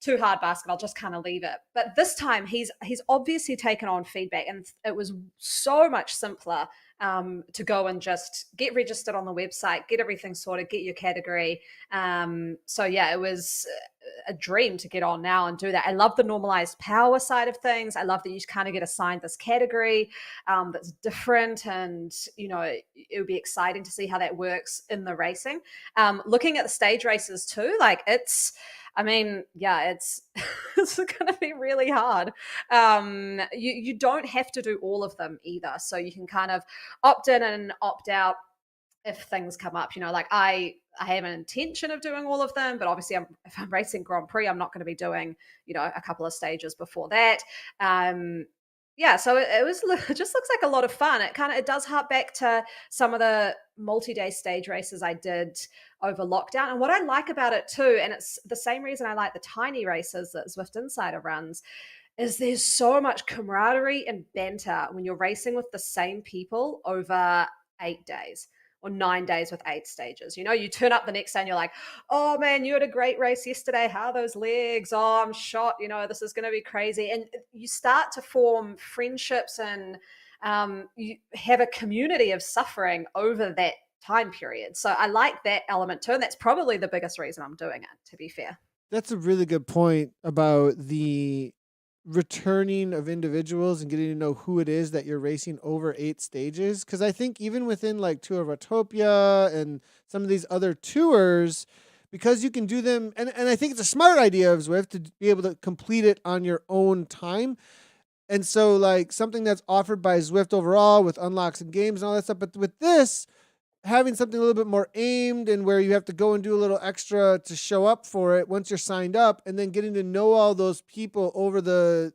too hard basket. I'll just kind of leave it. But this time he's obviously taken on feedback, and it was so much simpler to go and just get registered on the website, get everything sorted, get your category. It was a dream to get on now and do that. I love the normalized power side of things. I love that you kind of get assigned this category that's different, and it would be exciting to see how that works in the racing. Looking at the stage races too, like it's going to be really hard. You don't have to do all of them either. So you can kind of opt in and opt out if things come up. Like I have an intention of doing all of them, but obviously if I'm racing Grand Prix, I'm not going to be doing, a couple of stages before that. So it just looks like a lot of fun. It does hark back to some of the multi-day stage races I did over lockdown. And what I like about it too, and it's the same reason I like the tiny races that Zwift Insider runs, is there's so much camaraderie and banter when you're racing with the same people over 8 days. Or 9 days with 8 stages. You turn up the next day and you're like, oh man, you had a great race yesterday. How are those legs? Oh, I'm shot. This is going to be crazy. And you start to form friendships, and you have a community of suffering over that time period. So I like that element too. And that's probably the biggest reason I'm doing it, to be fair. That's a really good point about the returning of individuals and getting to know who it is that you're racing over 8 stages. Because I think even within like Tour of Autopia and some of these other tours, because you can do them, and I think it's a smart idea of Zwift to be able to complete it on your own time. And so like something that's offered by Zwift overall with unlocks and games and all that stuff. But with this, having something a little bit more aimed and where you have to go and do a little extra to show up for it once you're signed up, and then getting to know all those people over the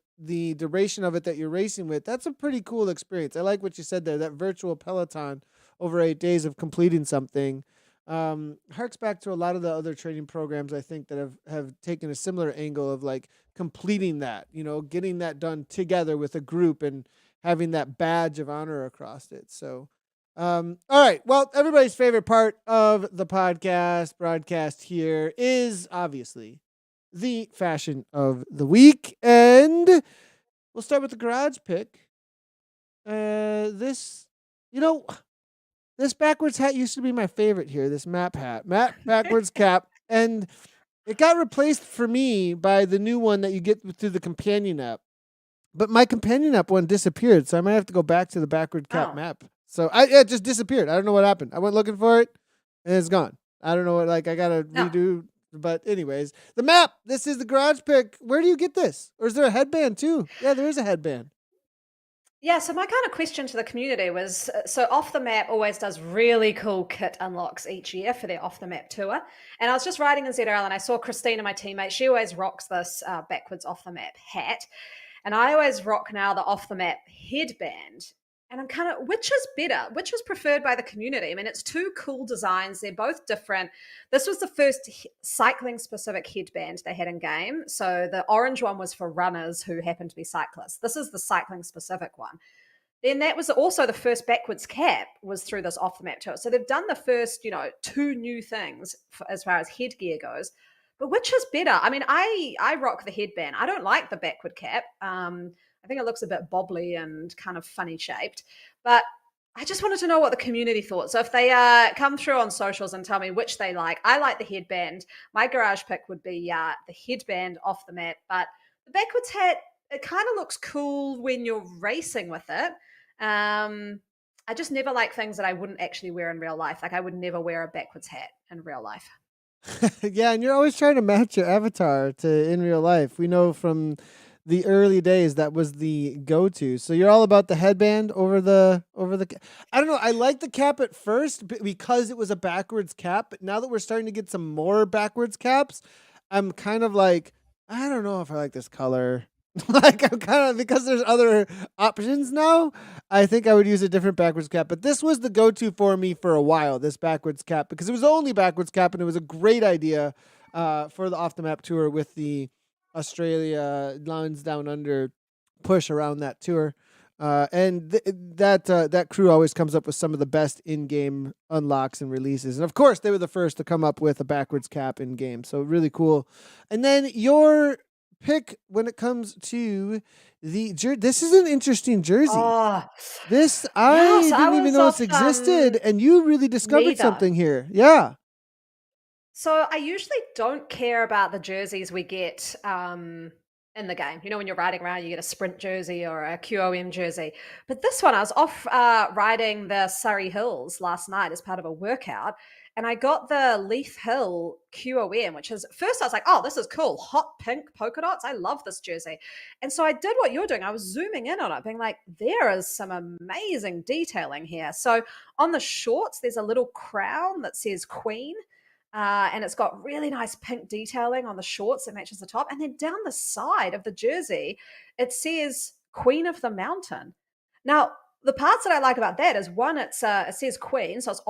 duration of it that you're racing with, that's a pretty cool experience. I like what you said there, that virtual peloton over 8 days of completing something. Harks back to a lot of the other training programs I think that have taken a similar angle of like completing that, getting that done together with a group and having that badge of honor across it. So, all right. Well, everybody's favorite part of the broadcast here is obviously the fashion of the week. And we'll start with the garage pick. This backwards hat used to be my favorite here, this map hat. Map backwards cap. And it got replaced for me by the new one that you get through the companion app. But my companion app one disappeared, so I might have to go back to the backward cap map. So it just disappeared. I don't know what happened. I went looking for it, and it's gone. I don't know what, I got to redo. But anyways, the map. This is the garage pick. Where do you get this? Or is there a headband too? Yeah, there is a headband. Yeah, so my kind of question to the community was, so Off the Map always does really cool kit unlocks each year for their Off the Map tour. And I was just riding in ZRL and I saw Christina, my teammate, she always rocks this backwards Off the Map hat. And I always rock now the Off the Map headband. And I'm kind of, which is better? Which was preferred by the community? I mean, it's two cool designs. They're both different. This was the first cycling-specific headband they had in game. So the orange one was for runners who happen to be cyclists. This is the cycling-specific one. Then that was also the first backwards cap was through this Off the Map tour. So they've done the first, two new things as far as headgear goes. But which is better? I mean, I rock the headband. I don't like the backward cap. I think it looks a bit bobbly and kind of funny shaped. But I just wanted to know what the community thought. So if they come through on socials and tell me which they like, I like the headband. My garage pick would be the headband Off the Map. But the backwards hat, it kind of looks cool when you're racing with it. I just never like things that I wouldn't actually wear in real life. Like I would never wear a backwards hat in real life. Yeah, and you're always trying to match your avatar to in real life. We know from the early days that was the go-to. So you're all about the headband over the I don't know, I like the cap at first because it was a backwards cap, but now that we're starting to get some more backwards caps, I'm kind of like, I don't know if I like this color. Like I'm kind of, because there's other options now, I think I would use a different backwards cap. But this was the go-to for me for a while, this backwards cap, because it was the only backwards cap and it was a great idea for the Off the Map tour with the Australia Lines Down Under push around that tour. And that crew always comes up with some of the best in-game unlocks and releases. And of course, they were the first to come up with a backwards cap in-game. So really cool. And then your pick when it comes to the jersey. This is an interesting jersey. I didn't even know this existed, and you really discovered something here. Yeah. So I usually don't care about the jerseys we get in the game. When you're riding around, you get a sprint jersey or a QOM jersey. But this one, I was off riding the Surrey Hills last night as part of a workout. And I got the Leith Hill QOM, which is, first I was like, oh, this is cool. Hot pink polka dots. I love this jersey. And so I did what you're doing. I was zooming in on it, being like, there is some amazing detailing here. So on the shorts, there's a little crown that says Queen. And it's got really nice pink detailing on the shorts that matches the top. And then down the side of the jersey, it says Queen of the Mountain. Now, the parts that I like about that is, one, it says Queen, so it's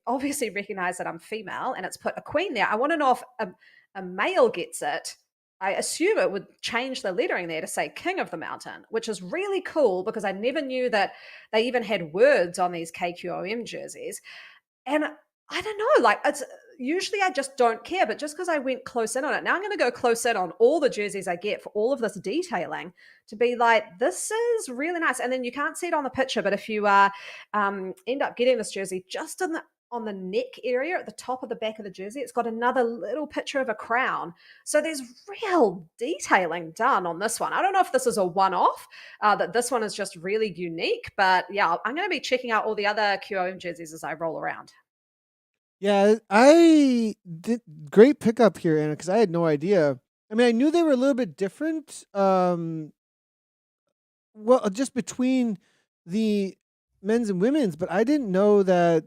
obviously recognized that I'm female, and it's put a queen there. I want to know if a male gets it. I assume it would change the lettering there to say King of the Mountain, which is really cool because I never knew that they even had words on these KQOM jerseys. And I don't know, like, it's usually I just don't care, but just because I went close in on it, now I'm going to go close in on all the jerseys I get for all of this detailing to be like, this is really nice. And then you can't see it on the picture, but if you end up getting this jersey just on the neck area at the top of the back of the jersey, it's got another little picture of a crown. So there's real detailing done on this one. I don't know if this is a one-off, that this one is just really unique, but yeah, I'm going to be checking out all the other QOM jerseys as I roll around. Yeah, I did great pickup here, Anna, because I had no idea. I mean, I knew they were a little bit different. Well, just between the men's and women's, but I didn't know that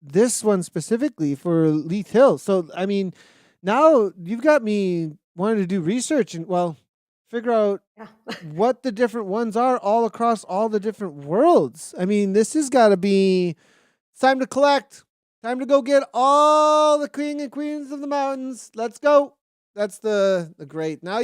this one specifically for Leith Hill. So, I mean, now you've got me wanting to do research and, well, figure out what the different ones are all across all the different worlds. I mean, this has got to be, it's time to collect. Time to go get all the king and queens of the mountains. Let's go. That's the great. Now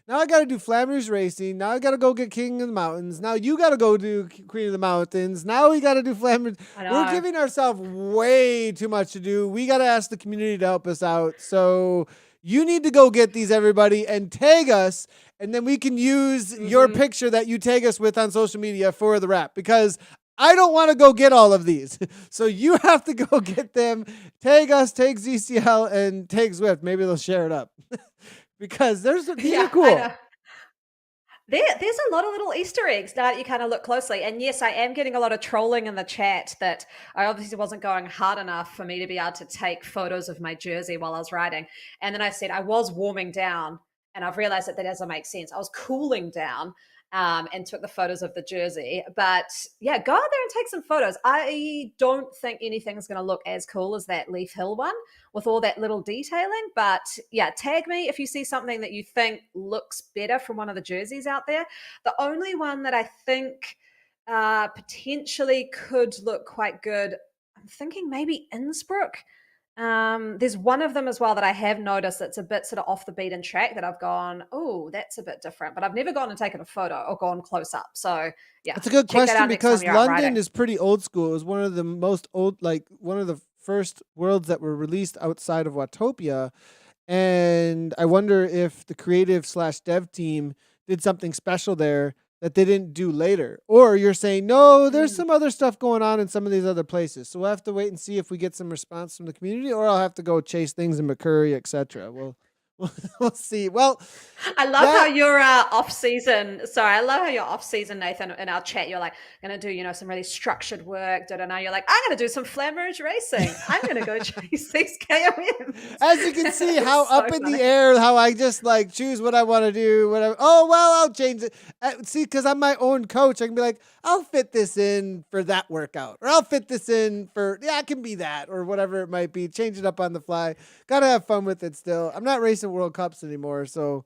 Now I got to do Flamme Rouge racing. Now I got to go get King of the Mountains. Now you got to go do Queen of the Mountains. Now we got to do Flamme Rouge. I We're know. giving ourselves way too much to do. We got to ask the community to help us out. So you need to go get these, everybody, and tag us. And then we can use your picture that you tag us with on social media for the wrap, because I don't want to go get all of these. So you have to go get them. Tag us, tag ZCL, and tag Zwift. Maybe they'll share it up. Because these are cool. I know. There's a lot of little Easter eggs now that you kind of look closely. And yes, I am getting a lot of trolling in the chat that I obviously wasn't going hard enough for me to be able to take photos of my jersey while I was riding. And then I said I was warming down, and I've realized that doesn't make sense. I was cooling down and took the photos of the jersey. But yeah, go out there and take some photos. I don't think anything's going to look as cool as that Leaf Hill one with all that little detailing. But yeah, tag me if you see something that you think looks better from one of the jerseys out there. The only one that I think potentially could look quite good, I'm thinking maybe Innsbruck. There's one of them as well that I have noticed that's a bit sort of off the beaten track that I've gone, oh, that's a bit different. But I've never gone and taken a photo or gone close up. So yeah, That's a good check that question, out next time because you're out London riding. is pretty old school. It was one of the most old, like one of the first worlds that were released outside of Watopia. And I wonder if the creative/dev team did something special there that they didn't do later. Or you're saying, no, there's some other stuff going on in some of these other places. So we'll have to wait and see if we get some response from the community, or I'll have to go chase things in McCurry, etc. We'll see. Well, I love how you're off season. Sorry, I love how you're off season, Nathan. In our chat, you're like, gonna do, some really structured work. Now you're like, I'm gonna do some Flamme Rouge racing. I'm gonna go chase these KOMs. As you can see, how So up in funny. the air, how I just like choose what I want to do. Whatever. Oh well, I'll change it. See, because I'm my own coach, I can be like, I'll fit this in for that workout, or I'll fit this in for it can be that, or whatever it might be. Change it up on the fly. Gotta have fun with it still. I'm not racing World Cups anymore, so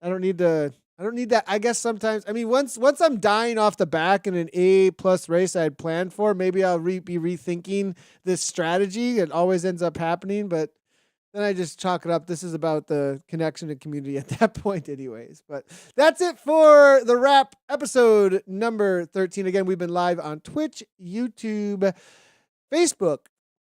I don't need to. I don't need that. I guess sometimes. I mean, once I'm dying off the back in an A+ race I had planned for, maybe I'll be rethinking this strategy. It always ends up happening, but then I just chalk it up. This is about the connection and community at that point, anyways. But that's it for the wrap, episode number 13. Again, we've been live on Twitch, YouTube, Facebook,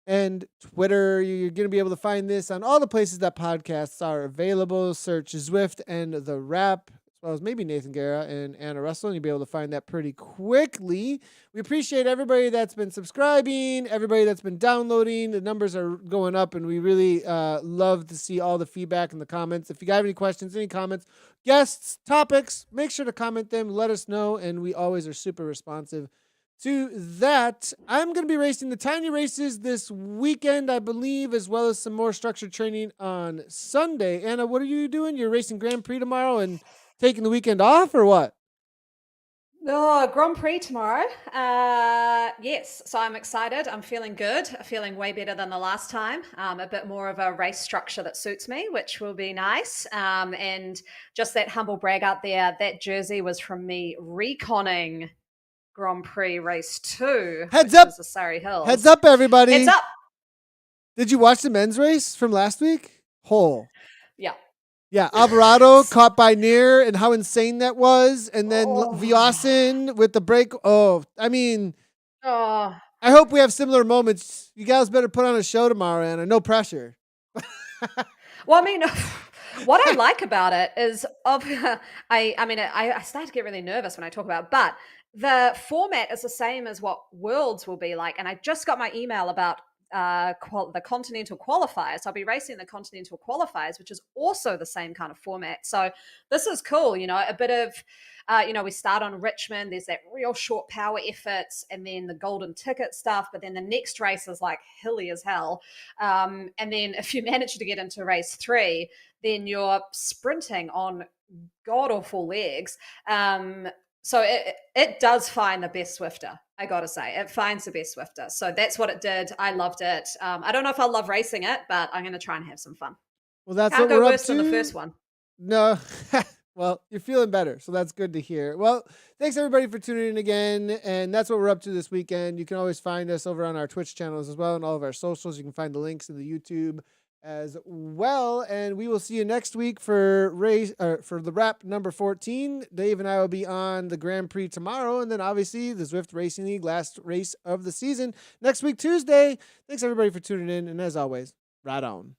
and Twitter. You're going to be able to find this on all the places that podcasts are available. Search Zwift and the Wrap, as well as maybe Nathan Guerra and Anna Russel, and you'll be able to find that pretty quickly. We appreciate everybody that's been subscribing, everybody that's been downloading. The numbers are going up, and we really love to see all the feedback in the comments. If you got any questions, any comments, guests, topics, make sure to comment them. Let us know, and we always are super responsive to that. I'm going to be racing the tiny races this weekend, I believe, as well as some more structured training on Sunday. Anna, what are you doing? You're racing Grand Prix tomorrow and taking the weekend off, or what? Oh, Grand Prix tomorrow. Yes, so I'm excited. I'm feeling good. Feeling way better than the last time. A bit more of a race structure that suits me, which will be nice. And just that humble brag out there, that jersey was from me reconning Grand Prix race 2. Heads which up. was the Surrey Hills. Heads up, everybody. Heads up. Did you watch the men's race from last week? Yeah. Yeah, Alvarado caught by Near, and how insane that was. And then Vyasin with the break. Oh, I mean, I hope we have similar moments. You guys better put on a show tomorrow, Anna. No pressure. Well, I mean, what I like about it is, I start to get really nervous when I talk about it, but the format is the same as what Worlds will be like. And I just got my email about the Continental Qualifiers. I'll be racing the Continental Qualifiers, which is also the same kind of format. So this is cool, a bit of, we start on Richmond. There's that real short power efforts and then the golden ticket stuff. But then the next race is like hilly as hell. And then if you manage to get into race 3, then you're sprinting on god-awful legs. So it does find the best Swifter, I got to say. It finds the best Swifter. So that's what it did. I loved it. I don't know if I'll love racing it, but I'm going to try and have some fun. Well, that's Can't what go we're up worse to. than the first one. No. Well, you're feeling better, so that's good to hear. Well, thanks everybody for tuning in again, and that's what we're up to this weekend. You can always find us over on our Twitch channels as well and all of our socials. You can find the links in the YouTube as well. And we will see you next week for the wrap number 14. Dave and I will be on the Grand Prix tomorrow, and then obviously the Zwift Racing League last race of the season next week, Tuesday. Thanks everybody for tuning in, and as always, ride on.